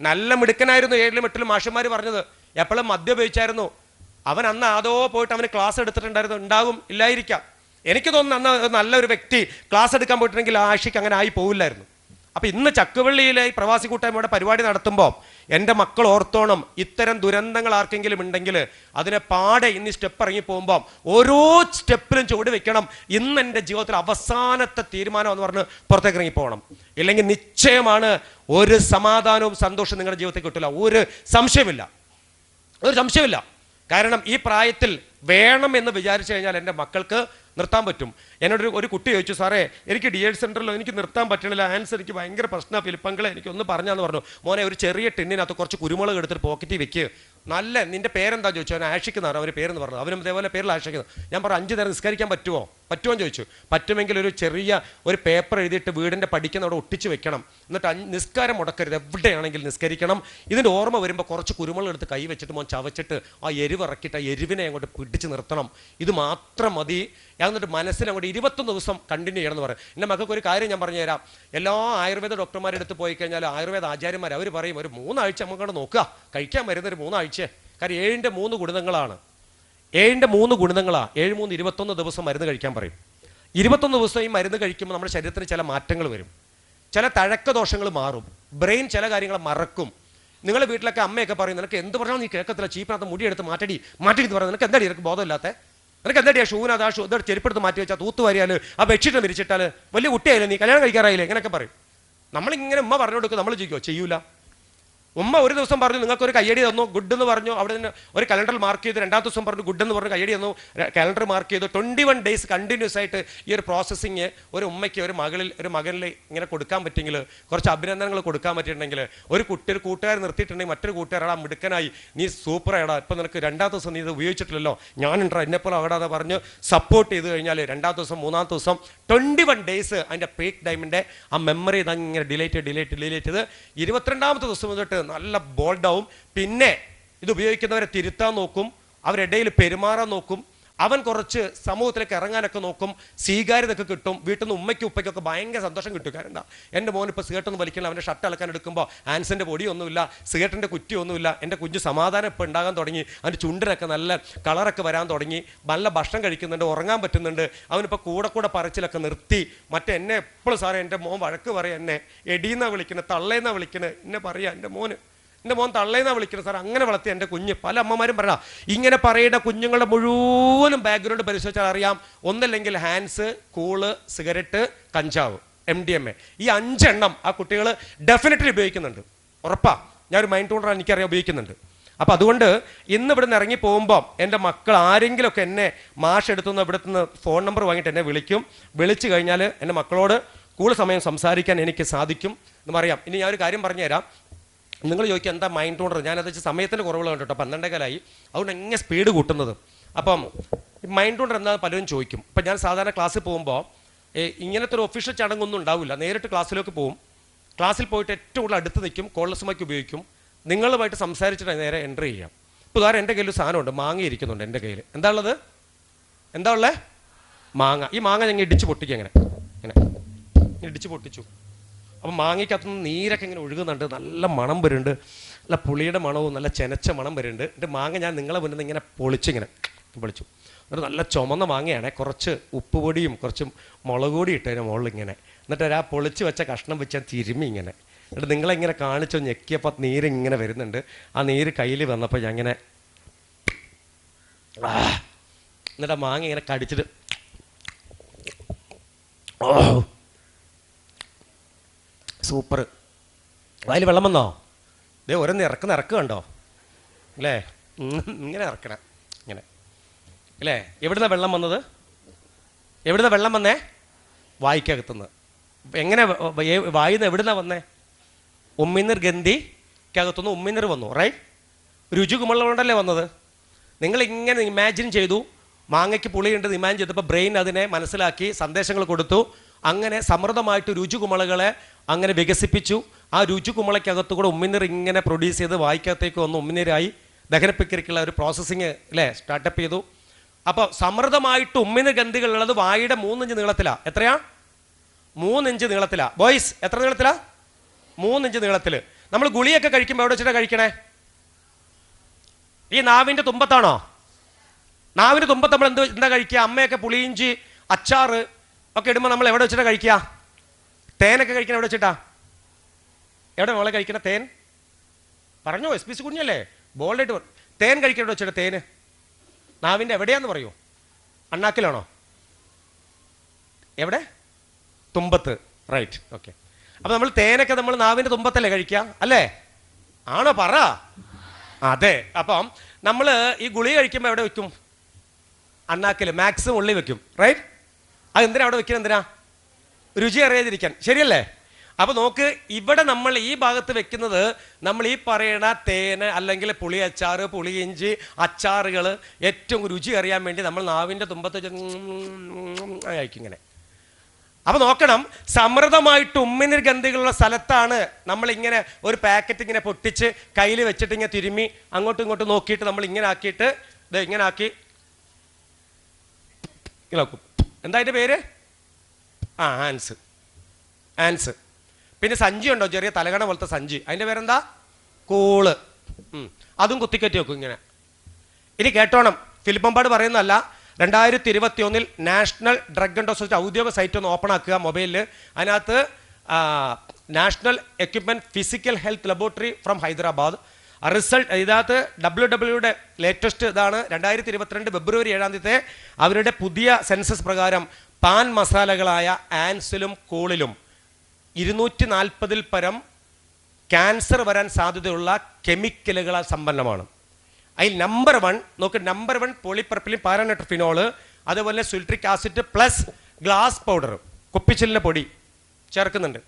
നല്ല മിടുക്കനായിരുന്നു 7ലും 8ലും മാഷന്മാർ പറഞ്ഞത്. എപ്പോഴും മദ്യം ഉപയോഗിച്ചായിരുന്നു. അവൻ അന്ന് അതോ പോയിട്ട് അവന് ക്ലാസ് എടുത്തിട്ടുണ്ടായിരുന്നു. ഉണ്ടാകും, ഇല്ലായിരിക്കാം. എനിക്ക് തോന്നുന്നു അന്ന് നല്ലൊരു വ്യക്തി ക്ലാസ് എടുക്കാൻ പോയിട്ടുണ്ടെങ്കിൽ ആഷിക്ക് അങ്ങനെ ആയി പോവില്ലായിരുന്നു. അപ്പം ഇന്ന് ചക്കുവള്ളിയിലെ പ്രവാസി കൂട്ടായ്മയുടെ പരിപാടി നടത്തുമ്പോൾ എൻ്റെ മക്കൾ ഓർത്തോണം, ഇത്തരം ദുരന്തങ്ങൾ ആർക്കെങ്കിലും ഉണ്ടെങ്കിൽ അതിനെ പാടെ ഇന്ന് സ്റ്റെപ്പ് ഇറങ്ങി പോകുമ്പോൾ ഓരോ സ്റ്റെപ്പിലും ചുവട് വെക്കണം. ഇന്ന് എൻ്റെ ജീവിതത്തിൽ അവസാനത്തെ തീരുമാനം എന്ന് പറഞ്ഞ് പുറത്തേക്ക് ഇറങ്ങി പോകണം. ഇല്ലെങ്കിൽ നിശ്ചയമാണ് ഒരു സമാധാനവും സന്തോഷവും നിങ്ങളുടെ ജീവിതത്തിൽ കിട്ടില്ല. ഒരു സംശയമില്ല. കാരണം ഈ പ്രായത്തിൽ വേണം എന്ന് വിചാരിച്ചു കഴിഞ്ഞാൽ എൻ്റെ മക്കൾക്ക് നിർത്താൻ പറ്റും. എന്നോടൊരു ഒരു കുട്ടി ചോദിച്ചു, സാറേ എനിക്ക് DH സെൻറ്ററിൽ എനിക്ക് നിർത്താൻ പറ്റണില്ല, ആൻസർ എനിക്ക് ഭയങ്കര പ്രശ്നമാണ്, ഫിലിപ്പങ്കളെ എനിക്കൊന്ന് പറഞ്ഞാന്ന് പറഞ്ഞു. മോനെ ഒരു ചെറിയ ടിന്നിനകത്ത് കുറച്ച് കുരുമുളക് എടുത്തിട്ട് പോക്കറ്റിൽ വെക്കുക. നല്ല നിൻ്റെ പേരെന്താ ചോദിച്ചു. അവൻ ആഷിക്കുന്നതാണ് അവർ പേരെന്ന് പറഞ്ഞു. അവനും ഇതേപോലെ പേരിൽ ആഷിക്കുന്നത്. ഞാൻ പറഞ്ഞു 5 നേരം നിസ്കരിക്കാൻ പറ്റുമോന്ന് ചോദിച്ചു. പറ്റുമെങ്കിൽ ഒരു ചെറിയ ഒരു പേപ്പർ എഴുതിയിട്ട് വീടിൻ്റെ പഠിക്കുന്ന അവിടെ ഒട്ടിച്ച് വെക്കണം. എന്നിട്ട് നിസ്കാരം മുടക്കരുത്, എവിടെയാണെങ്കിലും നിസ്കരിക്കണം. ഇതിൻ്റെ ഓർമ്മ വരുമ്പോൾ കുറച്ച് കുരുമുളക് എടുത്ത് കൈ വെച്ചിട്ട് മോൻ ചവച്ചിട്ട് ആ എരിവ് ഇറക്കിയിട്ട് ആ എരിവിനെ അങ്ങോട്ട് പിടിച്ച് നിർത്തണം. ഇത് മാത്രം മതി. എന്നിട്ട് മനസ്സിൽ അങ്ങോട്ട് 21 ദിവസം കണ്ടിന്യൂ ചെയ്യണം എന്ന് പറയും. എൻ്റെ മക്കൾക്ക് ഒരു കാര്യം ഞാൻ പറഞ്ഞു തരാം. എല്ലാ ആയുർവേദ ഡോക്ടർമാരുടെ അടുത്ത് പോയി കഴിഞ്ഞാൽ ആയുർവേദ ആചാര്യന്മാർ അവർ പറയും ഒരു 3 ആഴ്ച നമുക്കവിടെ നോക്കുക, കഴിക്കാൻ വരുന്നൊരു 3 ആഴ്ച. കാര്യം 7ൻ്റെ 3 ഗുണിതങ്ങളാണ്. 7 21 ദിവസം മരുന്ന് കഴിക്കാൻ പറയും. 21 ദിവസം ഈ മരുന്ന് കഴിക്കുമ്പോൾ നമ്മുടെ ശരീരത്തിന് ചില മാറ്റങ്ങൾ വരും. ചില തഴക്ക ദോഷങ്ങൾ മാറും. ബ്രെയിൻ ചില കാര്യങ്ങൾ മറക്കും. നിങ്ങളുടെ വീട്ടിലൊക്കെ അമ്മയൊക്കെ പറയും, നിനക്ക് എന്ത് പറഞ്ഞാൽ നീ കേൾക്കത്തില്ല, ചീപ്പിനകത്ത് മുടിയെടുത്ത് മാറ്റടി എന്ന് പറയുന്നത്. നിനക്ക് എന്താടി നിനക്ക് ബോധമില്ലാത്ത, നിനക്ക് എന്താടിയാ ഷൂനകത്ത് ചെരുപ്പെടുത്ത് മാറ്റി വെച്ചാൽ തൂത്ത് വാരിയാൽ ആ ബെഡ്ഷീറ്റ് വിരിച്ചിട്ടാൽ വലിയ കുട്ടിയായില്ലേ, നീ കല്യാണം കഴിക്കാറായില്ലേ, ഇങ്ങനെയൊക്കെ പറയും. നമ്മളിങ്ങനെ ഉമ്മ പറഞ്ഞു കൊടുക്കും, നമ്മൾ ചെയ്യൂല. ഉമ്മ ഒരു ദിവസം പറഞ്ഞു നിങ്ങൾക്കൊരു കയ്യടി തന്നു, ഗുഡ് എന്ന് പറഞ്ഞു. അവിടെ നിന്ന് ഒരു കലണ്ടർ മാർക്ക് ചെയ്തു. 2ാമത്തെ ദിവസം പറഞ്ഞു ഗുഡ് എന്ന് പറഞ്ഞു, കയ്യടി തന്നു, കലണ്ടർ മാർക്ക് ചെയ്തു. 21 ഡേയ്സ് കണ്ടിന്യൂസ് ആയിട്ട് ഈ ഒരു പ്രോസസ്സിങ് ഒരു ഉമ്മയ്ക്ക് ഒരു മകനിൽ ഇങ്ങനെ കൊടുക്കാൻ പറ്റിയെങ്കിൽ, കുറച്ച് അഭിനന്ദനങ്ങൾ കൊടുക്കാൻ പറ്റിയിട്ടുണ്ടെങ്കിൽ, ഒരു കൂട്ടുകാർ നിർത്തിയിട്ടുണ്ടെങ്കിൽ മറ്റൊരു കൂട്ടുകാരാടാ മിടുക്കനായി, നീ സൂപ്പറായിടാ, ഇപ്പം നിനക്ക് 2ാമത്തെ ദിവസം നീ ഇത് ഉപയോഗിച്ചിട്ടില്ലല്ലോ, ഞാനുണ്ടോ എന്നെപ്പോലെ ആടാതെ പറഞ്ഞ് സപ്പോർട്ട് ചെയ്ത് കഴിഞ്ഞാൽ 2ാമത്തെ ദിവസം 3ാമത്തെ ദിവസം 21 ഡേയ്സ് അതിൻ്റെ പീക്ക് ടൈമിൻ്റെ ആ മെമ്മറി ഇതങ്ങനെ ഡിലേറ്റ് ചെയ്ത് 22ാമത്തെ ദിവസം തൊട്ട് നല്ല ബോൾഡാവും. പിന്നെ ഇത് ഉപയോഗിക്കുന്നവരെ തിരുത്താൻ നോക്കും, അവരിടയിൽ പെരുമാറാൻ നോക്കും, അവൻ കുറച്ച് സമൂഹത്തിലേക്ക് ഇറങ്ങാനൊക്കെ നോക്കും, സ്വീകാര്യതൊക്കെ കിട്ടും, വീട്ടിൽ നിന്ന് ഉമ്മയ്ക്കും ഉപ്പയ്ക്കൊക്കെ ഭയങ്കര സന്തോഷം കിട്ടും. കാരണം എൻ്റെ മോൻ ഇപ്പോൾ സിഗരറ്റൊന്നും വലിക്കണം, അവൻ്റെ ഷർട്ട് അലക്കാൻ എടുക്കുമ്പോൾ ആൻസിൻ്റെ പൊടിയൊന്നുമില്ല, സിഗരറ്റിൻ്റെ കുറ്റിയൊന്നുമില്ല, എൻ്റെ കുഞ്ഞ് സമാധാനം ഇപ്പോൾ ഉണ്ടാകാൻ തുടങ്ങി, അവൻ്റെ ചുണ്ടിനൊക്കെ നല്ല കളറൊക്കെ വരാൻ തുടങ്ങി, നല്ല ഭക്ഷണം കഴിക്കുന്നുണ്ട്, ഉറങ്ങാൻ പറ്റുന്നുണ്ട്, അവനിപ്പോൾ കൂടെ പറച്ചിലൊക്കെ നിർത്തി. എന്നെ എപ്പോഴും സാറേ എൻ്റെ മോൻ വഴക്ക് പറയാം, എന്നെ എടീന്നാ വിളിക്കുന്നത്, തള്ളേന്നാ വിളിക്കുന്നത്, എന്നെ പറയാം എൻ്റെ മോൻ തള്ളേന്നാ വിളിക്കുന്നത് സാർ, അങ്ങനെ വളർത്തി എൻ്റെ കുഞ്ഞ്. പല അമ്മമാരും പറയാം ഇങ്ങനെ പറയുന്ന കുഞ്ഞുങ്ങളുടെ മുഴുവനും ബാക്ക്ഗ്രൗണ്ട് പരിശോധിച്ചാൽ അറിയാം, ഒന്നല്ലെങ്കിൽ ഹാൻസ്, കൂള്, സിഗരറ്റ്, കഞ്ചാവ്, MDMA, ഈ 5 എണ്ണം ആ കുട്ടികൾ ഡെഫിനറ്റ്ലി ഉപയോഗിക്കുന്നുണ്ട്. ഉറപ്പാ, ഞാനൊരു മൈൻഡ് ടൂണറാണ്, എനിക്കറിയാം ഉപയോഗിക്കുന്നുണ്ട്. അപ്പം അതുകൊണ്ട് ഇന്ന് ഇവിടുന്ന് ഇറങ്ങി പോകുമ്പോൾ എൻ്റെ മക്കൾ ആരെങ്കിലുമൊക്കെ എന്നെ മാഷ് എടുത്തുനിന്ന് ഇവിടുന്ന് ഫോൺ നമ്പർ വാങ്ങിയിട്ട് എന്നെ വിളിച്ചു കഴിഞ്ഞാൽ എൻ്റെ മക്കളോട് കൂടുതൽ സമയം സംസാരിക്കാൻ എനിക്ക് സാധിക്കും എന്ന് പറയാം. ഇനി ഞാനൊരു കാര്യം പറഞ്ഞുതരാം. നിങ്ങൾ ചോദിക്കുക എന്താ മൈൻഡ് ടൂണർ, ഞാനത് വെച്ച് സമയത്തിൻ്റെ കുറവുകൾ കണ്ടിട്ടോ, 12:15 അതുകൊണ്ട് എങ്ങനെ സ്പീഡ് കൂട്ടുന്നത്. അപ്പം മൈൻഡ് ടൂണർ എന്താ പലരും ചോദിക്കും. ഇപ്പം ഞാൻ സാധാരണ ക്ലാസ്സിൽ പോകുമ്പോൾ ഇങ്ങനത്തെ ഒരു ഒഫീഷ്യൽ ചടങ്ങൊന്നും ഉണ്ടാവില്ല, നേരിട്ട് ക്ലാസ്സിലേക്ക് പോകും. ക്ലാസ്സിൽ പോയിട്ട് ഏറ്റവും കൂടുതൽ അടുത്ത് നിൽക്കും, കോൾലെസ് മൈക്ക് ഉപയോഗിക്കും, നിങ്ങളുമായിട്ട് സംസാരിച്ചിട്ട് നേരെ എൻട്രി ചെയ്യാം. ഇപ്പോൾ ഉദാഹരണം എൻ്റെ കയ്യിൽ ഒരു സാധനമുണ്ട്, മാങ്ങ ഇരിക്കുന്നുണ്ട് എൻ്റെ കയ്യിൽ. എന്താ ഉള്ളത്? മാങ്ങ. ഈ മാങ്ങ ഞങ്ങൾ ഇടിച്ച് പൊട്ടിക്കുക, ഇങ്ങനെ ഇടിച്ച് പൊട്ടിച്ചു. അപ്പം മാങ്ങയ്ക്കകത്തുനിന്ന് നീരൊക്കെ ഇങ്ങനെ ഒഴുകുന്നുണ്ട്, നല്ല മണം വരുന്നുണ്ട്, നല്ല പുളിയുടെ മണവും നല്ല ചെനച്ച മണം വരുന്നുണ്ട്. എന്നിട്ട് മാങ്ങ ഞാൻ നിങ്ങളെ മുന്നിൽ ഇങ്ങനെ പൊളിച്ചു, എന്നിട്ട് നല്ല ചുമന്ന മാങ്ങയാണ്, കുറച്ച് ഉപ്പ് പൊടിയും കുറച്ച് മുളക് പൊടി ഇട്ടതിന് മുകളിൽ ഇങ്ങനെ. എന്നിട്ട് ആ പൊളിച്ച് വെച്ച കഷ്ണം വെച്ച് ഞാൻ തിരുമ്മി ഇങ്ങനെ, എന്നിട്ട് നിങ്ങളെങ്ങനെ കാണിച്ചോ ഞെക്കിയപ്പോൾ നീരിങ്ങനെ വരുന്നുണ്ട്. ആ നീര് കയ്യിൽ വന്നപ്പോൾ ഞാൻ ഇങ്ങനെ എന്നിട്ട് ആ മാങ്ങ ഇങ്ങനെ കടിച്ചിട്ട് സൂപ്പർ. അതിൽ വെള്ളം വന്നോ? ഓരോന്ന് ഇറക്ക് കണ്ടോ അല്ലേ? ഇങ്ങനെ ഇറക്കണം ഇങ്ങനെ അല്ലേ? എവിടുന്ന വെള്ളം വന്നത്? എവിടുന്ന വെള്ളം വന്നേ? വായിക്കകത്തുനിന്ന്. എങ്ങനെ വായിന്ന് എവിടുന്ന വന്നേ? ഉമ്മിനീർ ഗന്ധിക്കകത്തുനിന്ന് ഉമ്മിനീർ വന്നു, റൈറ്റ്? രുചി കുമളകൊണ്ടല്ലേ വന്നത്. നിങ്ങളിങ്ങനെ ഇമാജിൻ ചെയ്തു, മാങ്ങയ്ക്ക് പുളിയുണ്ടെന്ന് ഇമാജിൻ ചെയ്തപ്പോൾ ബ്രെയിൻ അതിനെ മനസ്സിലാക്കി സന്ദേശങ്ങൾ കൊടുത്തു. അങ്ങനെ സമൃദ്ധമായിട്ട് രുചികുമളകളെ അങ്ങനെ വികസിപ്പിച്ചു. ആ രുചികുമളയ്ക്കകത്തുകൂടെ ഉമ്മിനീർ ഇങ്ങനെ പ്രൊഡ്യൂസ് ചെയ്ത് വായിക്കകത്തേക്ക് വന്ന് ഉമ്മിനീരായി ദഹനപ്രക്രിയക്കുള്ള ഒരു പ്രോസസ്സിങ് അല്ലേ സ്റ്റാർട്ടപ്പ് ചെയ്തു. അപ്പോൾ സമൃദ്ധമായിട്ട് ഉമ്മിനീർ ഗന്ധികളുള്ളത് വായുടെ 3 ഇഞ്ച് നീളത്തിലാണ്. എത്രയാ? 3 ഇഞ്ച് നീളത്തിലാണ്. ബോയ്സ് എത്ര നീളത്തിലാ? 3 ഇഞ്ച് നീളത്തിൽ. നമ്മൾ ഗുളിയൊക്കെ കഴിക്കുമ്പോൾ എവിടെ വെച്ചിട്ടാണ് കഴിക്കണേ? ഈ നാവിൻ്റെ തുമ്പത്താണോ? നാവിൻ്റെ തുമ്പത്ത് നമ്മൾ എന്താ കഴിക്കുക? അമ്മയൊക്കെ പുളിയിഞ്ചി അച്ചാറ് ഒക്കെ ഇടുമ്പോൾ നമ്മൾ എവിടെ വെച്ചിട്ടാണ് കഴിക്കുക? തേനൊക്കെ കഴിക്കണം എവിടെ വെച്ചിട്ടാ? എവിടെ മോളെ കഴിക്കണ തേൻ? പറഞ്ഞോ, SP കുഞ്ഞല്ലേ, ബോൾഡായിട്ട് തേൻ കഴിക്കണം എവിടെ വെച്ചിട്ട്? തേന് നാവിൻ്റെ എവിടെയാന്ന് പറയൂ? അണ്ണാക്കിലാണോ? എവിടെ? തുമ്പത്ത്, റൈറ്റ്, ഓക്കെ. അപ്പം നമ്മൾ തേനൊക്കെ നമ്മൾ നാവിൻ്റെ തുമ്പത്തല്ലേ കഴിക്കുക അല്ലേ? ആണോ? പറ. അതെ. അപ്പം നമ്മൾ ഈ ഗുളിക കഴിക്കുമ്പോൾ എവിടെ വെക്കും? അണ്ണാക്കിൽ, മാക്സിമം ഉള്ളി വെക്കും, റൈറ്റ്? അതെന്തിനാ അവിടെ വെക്കുന്നത്? എന്തിനാ? രുചി അറിയാതിരിക്കാൻ, ശരിയല്ലേ? അപ്പോൾ നോക്ക്, ഇവിടെ നമ്മൾ ഈ ഭാഗത്ത് വെക്കുന്നത് നമ്മൾ ഈ പറയണ തേന് അല്ലെങ്കിൽ പുളി അച്ചാറ്, പുളിയിഞ്ചി അച്ചാറുകൾ ഏറ്റവും രുചി അറിയാൻ വേണ്ടി നമ്മൾ നാവിൻ്റെ തുമ്പത്ത് കഴിക്കും ഇങ്ങനെ. അപ്പോൾ നോക്കണം, സമൃദ്ധമായിട്ട് ഉമ്മിനീർ ഗന്ധികളുള്ള സ്ഥലത്താണ് നമ്മളിങ്ങനെ ഒരു പാക്കറ്റ് ഇങ്ങനെ പൊട്ടിച്ച് കയ്യിൽ വെച്ചിട്ട് ഇങ്ങനെ തിരുമ്മി അങ്ങോട്ടും ഇങ്ങോട്ടും നോക്കിയിട്ട് നമ്മൾ ഇങ്ങനെ ആക്കിയിട്ട് ഇങ്ങനെ ആക്കി നോക്കും. എന്താ അതിൻ്റെ പേര്? ആൻസ്. പിന്നെ സഞ്ചി ഉണ്ടോ, ചെറിയ തലകണ പോലത്തെ സഞ്ചി, അതിൻ്റെ പേരെന്താ? കൂള്. അതും കുത്തിക്കറ്റി വെക്കും ഇങ്ങനെ. ഇനി കേട്ടോണം, ഫിലിപ്പമ്പാട് പറയുന്നതല്ല, 2021 നാഷണൽ ഡ്രഗ് ആൻഡ് ഡോസേജ് ഔദ്യോഗിക സൈറ്റ് ഒന്ന് ഓപ്പൺ ആക്കുക മൊബൈലിൽ. അതിനകത്ത് national equipment physical health laboratory from Hyderabad result. ഇതിനകത്ത് WWയുടെ ലേറ്റസ്റ്റ് ഇതാണ്, 2022 ഫെബ്രുവരി 7 അവരുടെ പുതിയ സെൻസസ് പ്രകാരം പാൻ മസാലകളായ ആൻസിലും കൂളിലും 240 പരം ക്യാൻസർ വരാൻ സാധ്യതയുള്ള കെമിക്കലുകളാൽ സമ്പന്നമാണ്. അതിൽ നമ്പർ 1 നോക്ക്, നമ്പർ 1 പോളിപ്രപ്പിലിൻ പാരാനട്രിഫിനോള്, അതുപോലെ citric acid plus glass powder, കുപ്പിച്ചിലിൻ്റെ പൊടി ചേർക്കുന്നുണ്ട്.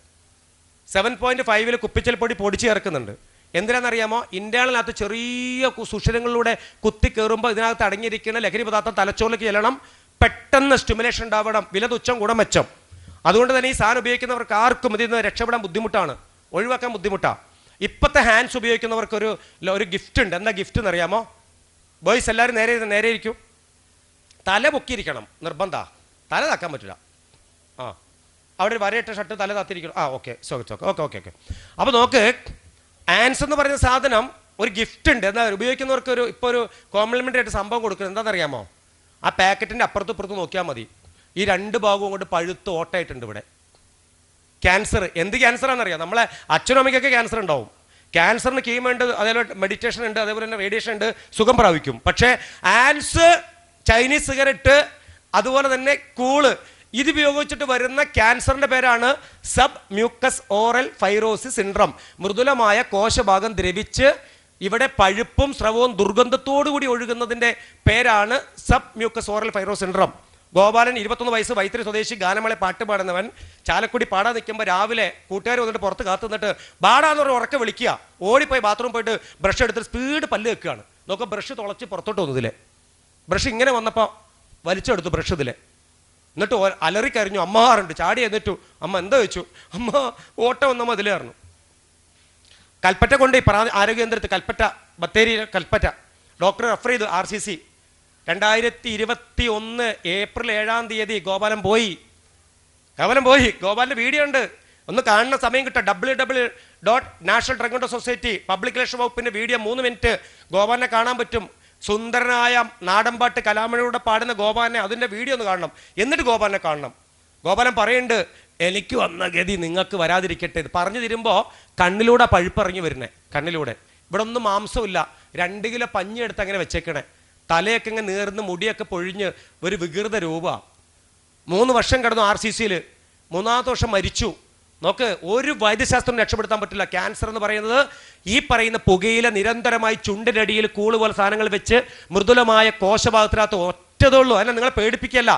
7.5 കുപ്പിച്ചിൽ പൊടി പൊടിച്ച് ചേർക്കുന്നുണ്ട്. എന്തിനാണെന്നറിയാമോ? ഇന്റേണലിനകത്ത് ചെറിയ സുഷിരങ്ങളിലൂടെ കുത്തി കയറുമ്പോൾ ഇതിനകത്ത് അടങ്ങിയിരിക്കുന്ന ലഹരി പദാർത്ഥം തലച്ചോറിലേക്ക് ചെല്ലണം, പെട്ടെന്ന് സ്റ്റിമുലേഷൻ ഉണ്ടാവണം, വില തുച്ഛം ഗുണമെച്ചം. അതുകൊണ്ട് തന്നെ ഈ സാധനം ഉപയോഗിക്കുന്നവർക്ക് ആർക്കും ഇതിൽ നിന്ന് രക്ഷപ്പെടാൻ ബുദ്ധിമുട്ടാണ്, ഒഴിവാക്കാൻ ബുദ്ധിമുട്ടാണ്. ഇപ്പോഴത്തെ ഹാൻഡ്സ് ഉപയോഗിക്കുന്നവർക്കൊരു ഗിഫ്റ്റ് ഉണ്ട്. എന്താ ഗിഫ്റ്റ് എന്നറിയാമോ? ബോയ്സ് എല്ലാവരും നേരെ ഇരിക്കും, തല പൊക്കിയിരിക്കണം, നിർബന്ധ. തല താക്കാൻ പറ്റില്ല. ആ, അവിടെ ഒരു വരയിട്ട ഷർട്ട് തല താത്തിരിക്കണം. ആ, ഓക്കെ, ഓക്കെ ഓക്കെ ഓക്കെ. അപ്പോൾ നോക്ക്, ആൻസ് എന്ന് പറയുന്ന സാധനം ഒരു ഗിഫ്റ്റ് ഉണ്ട്. എന്താ ഉപയോഗിക്കുന്നവർക്ക് ഇപ്പോൾ ഒരു കോംപ്ലിമെൻ്ററി ആയിട്ട് സംഭവം കൊടുക്കുന്നത് എന്താണെന്നറിയാമോ? ആ പാക്കറ്റിൻ്റെ അപ്പുറത്തും ഇപ്പുറത്തും നോക്കിയാൽ മതി, ഈ രണ്ട് ഭാഗവും കൊണ്ട് പഴുത്ത് ഓട്ടായിട്ടുണ്ട് ഇവിടെ. ക്യാൻസർ, എന്ത് ക്യാൻസറാണെന്നറിയാം? നമ്മളെ അച്ഛനും അമ്മയ്ക്കൊക്കെ ക്യാൻസർ ഉണ്ടാവും. ക്യാൻസറിന് കീമോ ഉണ്ട്, അതേപോലെ മെഡിറ്റേഷൻ ഉണ്ട്, അതേപോലെ തന്നെ റേഡിയേഷൻ ഉണ്ട്, സുഖം പ്രാപിക്കും. പക്ഷേ ആൻസ്, ചൈനീസ് സിഗരറ്റ്, അതുപോലെ തന്നെ കൂള്, ഇത് ഉപയോഗിച്ചിട്ട് വരുന്ന ക്യാൻസറിൻ്റെ പേരാണ് submucous oral fibrosis syndrome. മൃദുലമായ കോശഭാഗം ദ്രവിച്ച് ഇവിടെ പഴുപ്പും സ്രവവും ദുർഗന്ധത്തോടു കൂടി ഒഴുകുന്നതിൻ്റെ പേരാണ് submucous oral fibrosis syndrome. Gopalan 21 വയസ്സ്, വൈത്തിരി സ്വദേശി, ഗാനമേള പാട്ട് പാടുന്നവൻ. ചാലക്കുടി പാടാൻ നിൽക്കുമ്പോൾ രാവിലെ കൂട്ടുകാർ വന്നിട്ട് പുറത്ത് കാത്തു നിന്നിട്ട് ബാടാന്ന് പറഞ്ഞ് ഉറക്കെ വിളിക്കുക. ഓടിപ്പോയി ബാത്റൂം പോയിട്ട് ബ്രഷ് എടുത്തിട്ട് സ്പീഡ് പല്ല് വെക്കുകയാണ്. നോക്കുക, ബ്രഷ് തുളച്ച് പുറത്തോട്ട് വന്നതിലെ ബ്രഷ് ഇങ്ങനെ വന്നപ്പോൾ വലിച്ചെടുത്തു ബ്രഷ് ഇതിലെ. എന്നിട്ട് അലറിക്കരിഞ്ഞു. അമ്മാറുണ്ട്, ചാടി എന്നിട്ടു. അമ്മ എന്താ വെച്ചു? അമ്മ ഓട്ടം വന്നമ്മ അതിലേറുന്നു. കൽപ്പറ്റ കൊണ്ട് ആരോഗ്യ കേന്ദ്രത്തിൽ, കൽപ്പറ്റ ബത്തേരി കൽപ്പറ്റ ഡോക്ടർ റെഫർ ചെയ്തു. RCC 2021 ഏപ്രിൽ 7-ാം തീയതി ഗോപാലൻ പോയി. ഗോപാലിൻ്റെ വീഡിയോ ഉണ്ട്, ഒന്ന് കാണുന്ന സമയം കിട്ടുക. www.national drug control society public relation വകുപ്പിൻ്റെ വീഡിയോ 3 മിനിറ്റ് ഗോപാലിനെ കാണാൻ പറ്റും. സുന്ദരനായ നാടൻപാട്ട് കലാമണിയുടെ പാടുന്ന ഗോപാലിനെ, അതിൻ്റെ വീഡിയോ ഒന്ന് കാണണം. എന്നിട്ട് ഗോപാലിനെ കാണണം. ഗോപാലൻ പറയുന്നുണ്ട്, എനിക്ക് വന്ന ഗതി നിങ്ങൾക്ക് വരാതിരിക്കട്ടെ. ഇത് പറഞ്ഞു തരുമ്പോൾ കണ്ണിലൂടെ പഴുപ്പിറങ്ങി വരുന്നേ, കണ്ണിലൂടെ. ഇവിടെ ഒന്നും മാംസമില്ല. 2 കിലോ പഞ്ഞി എടുത്ത് അങ്ങനെ വെച്ചേക്കണേ. തലയൊക്കെ ഇങ്ങനെ നേർന്ന് മുടിയൊക്കെ പൊഴിഞ്ഞ് ഒരു വികൃത രൂപമാണ്. 3 വർഷം കിടന്നു RCCയിൽ. 3-ാമത്തെ വർഷം മരിച്ചു. നോക്ക്, ഒരു വൈദ്യശാസ്ത്രം രക്ഷപ്പെടുത്താൻ പറ്റില്ല. ക്യാൻസർ എന്ന് പറയുന്നത് ഈ പറയുന്ന പുകയില നിരന്തരമായി ചുണ്ടിനടിയിൽ കൂള് പോലെ സാധനങ്ങൾ വെച്ച് മൃദുലമായ കോശഭാഗത്തിനകത്ത് ഒറ്റതുള്ളൂ. അതിനെ നിങ്ങളെ പേടിപ്പിക്കല്ല.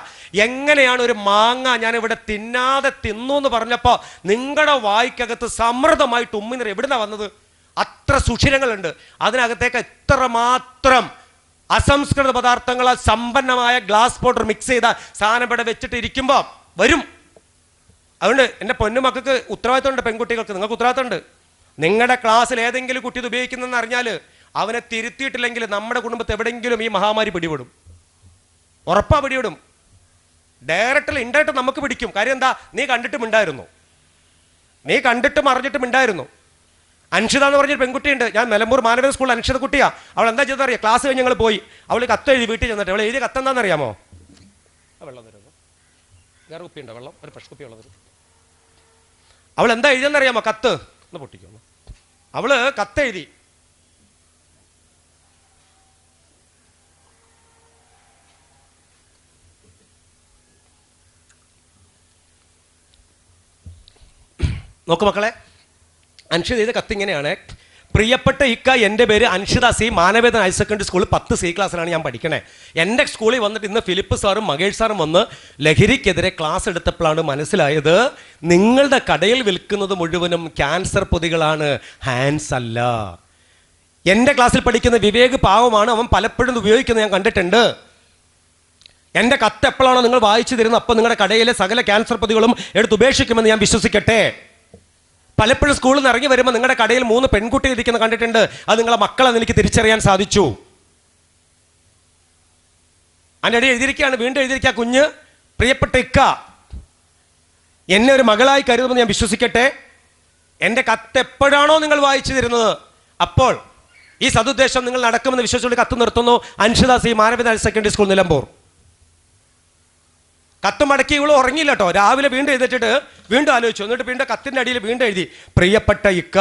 എങ്ങനെയാണ് ഒരു മാങ്ങ ഞാനിവിടെ തിന്നാതെ തിന്നു എന്ന് പറഞ്ഞപ്പോൾ നിങ്ങളുടെ വായിക്കകത്ത് സമൃദ്ധമായിട്ട് ഉമ്മിനിറ എവിടുന്നാണ് വന്നത്? അത്ര സുഷിരങ്ങളുണ്ട് അതിനകത്തേക്ക്. എത്രമാത്രം അസംസ്കൃത പദാർത്ഥങ്ങളാൽ സമ്പന്നമായ ഗ്ലാസ് പൗഡർ മിക്സ് ചെയ്ത സാധനം ഇവിടെ വെച്ചിട്ട് ഇരിക്കുമ്പോൾ വരും. അതുകൊണ്ട് എൻ്റെ പൊന്നുമക്കൾക്ക് ഉത്തരവാദിത്തമുണ്ട്, പെൺകുട്ടികൾക്ക് നിങ്ങൾക്ക് ഉത്തരവാദിത്തമുണ്ട്. നിങ്ങളുടെ ക്ലാസ്സിൽ ഏതെങ്കിലും കുട്ടി ഇത് ഉപയോഗിക്കുന്നതെന്ന് അറിഞ്ഞാൽ അവനെ തിരുത്തിയിട്ടില്ലെങ്കിൽ നമ്മുടെ കുടുംബത്തെ എവിടെയെങ്കിലും ഈ മഹാമാരി പിടിപെടും. ഉറപ്പാ പിടിപെടും. ഡയറക്റ്റ് ഇൻഡയറക്റ്റ് നമുക്ക് പിടിക്കും. കാര്യം എന്താ? നീ കണ്ടിട്ടും ഉണ്ടായിരുന്നു, നീ കണ്ടിട്ടും അറിഞ്ഞിട്ടും ഉണ്ടായിരുന്നു. അൻഷിത എന്ന് പറഞ്ഞൊരു പെൺകുട്ടിയുണ്ട്. ഞാൻ നിലമ്പൂർ മാനവേദ സ്കൂളിൽ അൻഷിത കുട്ടിയാ. അവൾ എന്താ ചെയ്തത് അറിയാം? ക്ലാസ് കഴിഞ്ഞ് ഞങ്ങൾ പോയി. അവൾ കത്ത് എഴുതി വീട്ടിൽ ചെന്നിട്ട്. അവൾ എഴുതിയ കത്ത് എന്താണെന്നറിയാമോ? വെള്ളം തരുന്നു, വേറെ കുപ്പിയുണ്ടോ? വെള്ളം, ഒരു ഫ്രഷ് കുപ്പി ഉള്ളത്. അവൾ എന്താ എഴുതിയെന്നറിയാമോ? കത്ത് ഒന്ന് പൊട്ടിക്കുന്നു. അവള് കത്ത് എഴുതി. നോക്കു മക്കളെ, അൻഷിത ചെയ്ത കത്ത് ഇങ്ങനെയാണ്. പ്രിയപ്പെട്ട ഇക്ക, എൻ്റെ പേര് Anshitha C, Manavedan higher secondary സ്കൂളിൽ 10C ക്ലാസ്സിലാണ് ഞാൻ പഠിക്കണേ. എൻ്റെ സ്കൂളിൽ വന്നിട്ട് ഇന്ന് ഫിലിപ്പ് സാറും മകേഷ് സാറും വന്ന് ലഹരിക്കെതിരെ ക്ലാസ് എടുത്തപ്പോഴാണ് മനസ്സിലായത് നിങ്ങളുടെ കടയിൽ വിൽക്കുന്നത് മുഴുവനും ക്യാൻസർ പൊതികളാണ്, ഹാൻഡ്സ് അല്ല. എൻ്റെ ക്ലാസ്സിൽ പഠിക്കുന്ന വിവേക് പാവമാണ്, അവൻ പലപ്പോഴും ഉപയോഗിക്കുന്നത് ഞാൻ കണ്ടിട്ടുണ്ട്. എൻ്റെ കത്ത് എപ്പോഴാണോ നിങ്ങൾ വായിച്ചു തരുന്നത് അപ്പോൾ നിങ്ങളുടെ കടയിലെ സകല ക്യാൻസർ പൊതികളും എടുത്ത് ഉപേക്ഷിക്കുമെന്ന് ഞാൻ വിശ്വസിക്കട്ടെ. പലപ്പോഴും സ്കൂളിൽ നിന്ന് ഇറങ്ങി വരുമ്പോൾ നിങ്ങളുടെ കടയിൽ 3 പെൺകുട്ടികൾ ഇരിക്കുന്നത് കണ്ടിട്ടുണ്ട്. അത് നിങ്ങളെ മക്കളെന്ന് എനിക്ക് തിരിച്ചറിയാൻ സാധിച്ചു. അതിനിടെ എഴുതിയിരിക്കുകയാണ്, വീണ്ടും എഴുതിയിരിക്കുക, കുഞ്ഞ് പ്രിയപ്പെട്ട ഇക്ക, എന്നെ ഒരു മകളായി കരുതുമെന്ന് ഞാൻ വിശ്വസിക്കട്ടെ. എൻ്റെ കത്ത് എപ്പോഴാണോ നിങ്ങൾ വായിച്ചു തരുന്നത് അപ്പോൾ ഈ സതുദ്ദേശം നിങ്ങൾ നടക്കുമെന്ന് വിശ്വസിച്ചുകൊണ്ട് കത്ത് നിർത്തുന്നു. Anshitha C, Manaveda higher secondary school, Nilambur. കത്ത് മടക്കി ഇവള് ഉറങ്ങിയില്ല കേട്ടോ. രാവിലെ വീണ്ടും എഴുതിച്ചിട്ട് വീണ്ടും ആലോചിച്ചു. എന്നിട്ട് വീണ്ടും കത്തിൻ്റെ അടിയിൽ വീണ്ടും എഴുതി, പ്രിയപ്പെട്ട ഇക്ക,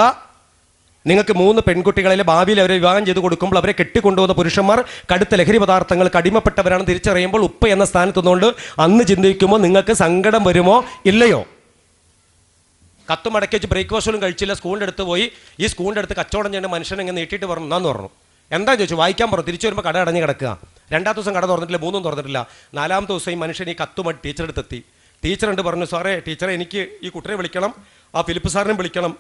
നിങ്ങൾക്ക് 3 പെൺകുട്ടികളിലെ ഭാവിയിൽ അവരെ വിവാഹം ചെയ്ത് കൊടുക്കുമ്പോൾ അവരെ കെട്ടിക്കൊണ്ടുപോകുന്ന പുരുഷന്മാർ കടുത്ത ലഹരി പദാർത്ഥങ്ങൾക്ക് അടിമപ്പെട്ടവരാണെന്ന് തിരിച്ചറിയുമ്പോൾ ഉപ്പ എന്ന സ്ഥാനത്തുനിന്നുകൊണ്ട് അന്ന് ചിന്തിക്കുമ്പോൾ നിങ്ങൾക്ക് സങ്കടം വരുമോ ഇല്ലയോ? കത്ത് മടക്കി വെച്ച് ബ്രേക്ക്ഫാസ്റ്റും കഴിച്ചില്ല. സ്കൂളിൻ്റെ അടുത്ത് പോയി. ഈ സ്കൂളിൻ്റെ അടുത്ത് കച്ചവടം ചെയ്യേണ്ട മനുഷ്യനെ ഇങ്ങനെ നീട്ടിയിട്ട് പറഞ്ഞു, എന്നാന്ന് പറഞ്ഞു. എന്താ ചോദിച്ചു? വായിക്കാൻ പറഞ്ഞു. തിരിച്ചു വരുമ്പോൾ കട അടഞ്ഞ് കിടക്കുക. 2-ാമത്തെ ദിവസം കട തുറന്നിട്ടില്ല, 3 തുറന്നിട്ടില്ല. 4-ാമത്തെ ദിവസം ഈ മനുഷ്യൻ ഈ കത്തുമായിട്ട് ടീച്ചറുടെ അടുത്തെത്തി. ടീച്ചറുണ്ട് പറഞ്ഞു, സാറേ ടീച്ചറെ, എനിക്ക് ഈ കുട്ടിയെ വിളിക്കണം, ആ ഫിലിപ്പ് സാറിനെ വിളിക്കണം,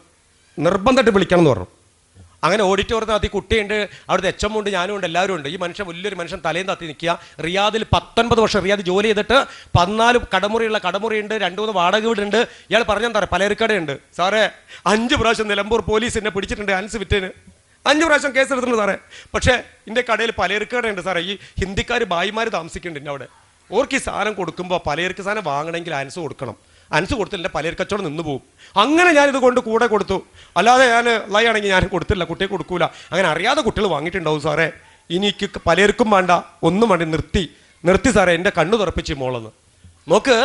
നിർബന്ധമായിട്ട് വിളിക്കണം എന്ന് പറഞ്ഞു. അങ്ങനെ ഓഡിറ്റോറിയത്തിനകത്ത് ഈ കുട്ടിയുണ്ട്, അവിടുത്തെ HM ഉണ്ട്, ഞാനും ഉണ്ട്, എല്ലാവരും ഉണ്ട്. ഈ മനുഷ്യൻ വലിയൊരു മനുഷ്യൻ തലയും തത്തി നിൽക്കുക. റിയാദിൽ 19 വർഷം റിയാദ് ജോലി ചെയ്തിട്ട് 14 കടമുറിയുണ്ട്, 2-3 വാടക വീടുണ്ട്. ഇയാൾ പറഞ്ഞെന്താ പറയുക, പലചരക്കടയുണ്ട്. സാറേ 5 പ്രാവശ്യം നിലമ്പൂർ പോലീസ് എന്നെ പിടിച്ചിട്ടുണ്ട് ഹാൻസ് വിറ്റേന്. 5 പ്രാവശ്യം കേസ് എടുത്തിട്ടുണ്ട് സാറേ. പക്ഷേ എൻ്റെ കടയിൽ പലചരക്ക് കടയുണ്ട് സാറേ. ഈ ഹിന്ദിക്കാർ ഭായിമാർ താമസിക്കുന്നുണ്ട് അവിടെ. ഓർക്ക് ഈ സാധനം കൊടുക്കുമ്പോൾ പലചരക്ക് സാധനം വാങ്ങണമെങ്കിൽ അൻസ് കൊടുക്കണം. അൻസ് കൊടുത്തില്ല പലചരക്ക് കച്ചവടം നിന്ന് പോകും. അങ്ങനെ ഞാനിത് കൊണ്ട് കൂടെ കൊടുത്തു. അല്ലാതെ ഞാൻ ഉള്ളയാണെങ്കിൽ ഞാൻ കൊടുത്തില്ല, കുട്ടിയെ കൊടുക്കൂല. അങ്ങനെ അറിയാതെ കുട്ടികൾ വാങ്ങിയിട്ടുണ്ടാവും സാറേ. എനിക്ക് പലചരക്കും വേണ്ട, ഒന്നും വേണ്ട, നിർത്തി സാറേ, എൻ്റെ കണ്ണു തുറപ്പിച്ച് മോളെന്ന്. നോക്ക്,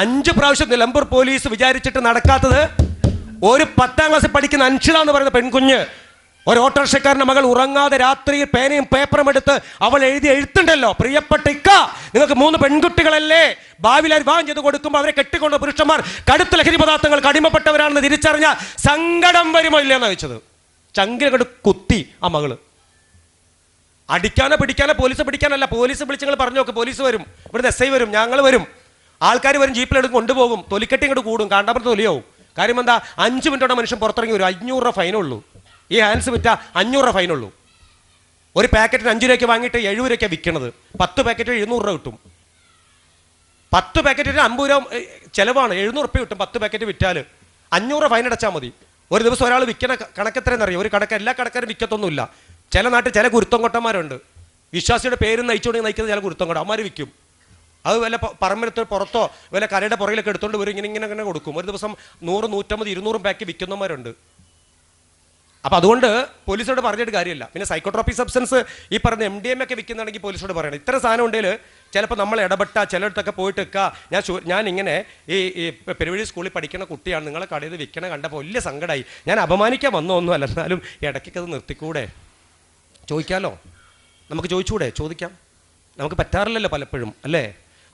5 പ്രാവശ്യം നിലമ്പൂർ പോലീസ് വിചാരിച്ചിട്ട് നടക്കാത്തത്. ഒരു 10ാം ക്ലാസ്സിൽ പഠിക്കുന്ന അൻഷിത എന്ന് പറയുന്ന പെൺകുഞ്ഞ്, ഒരു ഓട്ടോറിക്ഷക്കാരൻ്റെ മകൾ ഉറങ്ങാതെ രാത്രി പേനയും പേപ്പറും എടുത്ത് അവൾ എഴുതി എഴുത്തുണ്ടല്ലോ, പ്രിയപ്പെട്ട ഇക്ക, നിങ്ങൾക്ക് 3 പെൺകുട്ടികളല്ലേ, ഭാവിയിൽ വിവാഹം ചെയ്ത് കൊടുക്കുമ്പോൾ അവരെ കെട്ടിക്കൊണ്ട് പുരുഷന്മാർ കടുത്ത ലഹരി പദാർത്ഥങ്ങൾക്ക് അടിമപ്പെട്ടവരാണെന്ന് തിരിച്ചറിഞ്ഞ സങ്കടം വരുമോ ഇല്ലയെന്നാണ് ചോദിച്ചത്. ചങ്കിലങ്ങോട്ട് കുത്തി ആ മകള്. അടിക്കാനോ പിടിക്കാനോ പോലീസ് പിടിക്കാനല്ല, പോലീസ് വിളിച്ച് നിങ്ങൾ പറഞ്ഞു നോക്ക്, പോലീസ് വരും, ഇവിടുത്തെ SI വരും, ഞങ്ങൾ വരും, ആൾക്കാർ വരും, ജീപ്പിലെടുത്ത് കൊണ്ടുപോകും, തൊലിക്കെട്ടി ഇങ്ങോട്ട് കൂടും, കാണ്ടാപുരത്ത് തൊലിയാവും. കാര്യം എന്താ, 5 മിനിറ്റോടെ മനുഷ്യൻ പുറത്തിറങ്ങി വരും. 500 രൂപ ഫൈനുള്ളൂ. ഈ ഹാൻഡ്സ് വിറ്റ 500 രൂപ ഫൈനുള്ളൂ. ഒരു പാക്കറ്റിന് 5 രൂപയ്ക്ക് വാങ്ങിയിട്ട് 70 രൂപയ്ക്ക് വിൽക്കണത്. 10 പാക്കറ്റ് 700 രൂപ കിട്ടും. 10 പാക്കറ്റിന് 50 രൂപ ചിലവാണ്. 700 രൂപ കിട്ടും 10 പാക്കറ്റ് വിറ്റാൽ. 500 രൂപ ഫൈൻ അടച്ചാൽ മതി. ഒരു ദിവസം ഒരാൾ വിൽക്കണ കണക്കെത്രയെന്നറിയാം? ഒരു കണക്ക് എല്ലാ കടക്കാരും വിൽക്കത്തൊന്നുമില്ല. ചില നാട്ടിൽ ചില ഗുരുത്തംകൊട്ടന്മാരുണ്ട്, വിശ്വാസിയുടെ പേരും നയിച്ചുകൊണ്ട് നയിക്കുന്ന ചില ഗുരുത്തംകൊട്ട, അവന്മാർ വിൽക്കും. അത് വല്ല പറമ്പിലത്ത് പുറത്തോ വല്ല കരയുടെ പുറകിലൊക്കെ എടുത്തുകൊണ്ട് വരും, ഇങ്ങനെ കൊടുക്കും. ഒരു ദിവസം 100, 150, 200 പാക്ക് വിൽക്കുന്നവന്മാരുണ്ട്. അപ്പോൾ അതുകൊണ്ട് പോലീസോട് പറഞ്ഞിട്ട് കാര്യമില്ല. പിന്നെ സൈക്കോട്രോപിക് സബ്സ്റ്റൻസ് ഈ പറഞ്ഞ MDMA ഒക്കെ വിൽക്കുന്നുണ്ടെങ്കിൽ പോലീസോട് പറയണം. ഇത്തരം സാധനം ഉണ്ടെങ്കിൽ ചിലപ്പോൾ നമ്മൾ ഇടപെട്ട ചിലയിടത്തൊക്കെ പോയിട്ട് ഞാൻ ഇങ്ങനെ ഈ പെരുവഴി സ്കൂളിൽ പഠിക്കുന്ന കുട്ടിയാണ്, നിങ്ങളെ കടയിൽ നിന്ന് വിൽക്കണ കണ്ടപ്പോൾ വലിയ സങ്കടമായി, ഞാൻ അപമാനിക്കാൻ വന്നൊന്നുമല്ല, എന്നാലും ഇടയ്ക്കൊക്കെ അത് നിർത്തിക്കൂടെ, ചോദിക്കാമല്ലോ, നമുക്ക് ചോദിച്ചുകൂടെ, ചോദിക്കാം, നമുക്ക് പറ്റാറില്ലല്ലോ പലപ്പോഴും, അല്ലേ?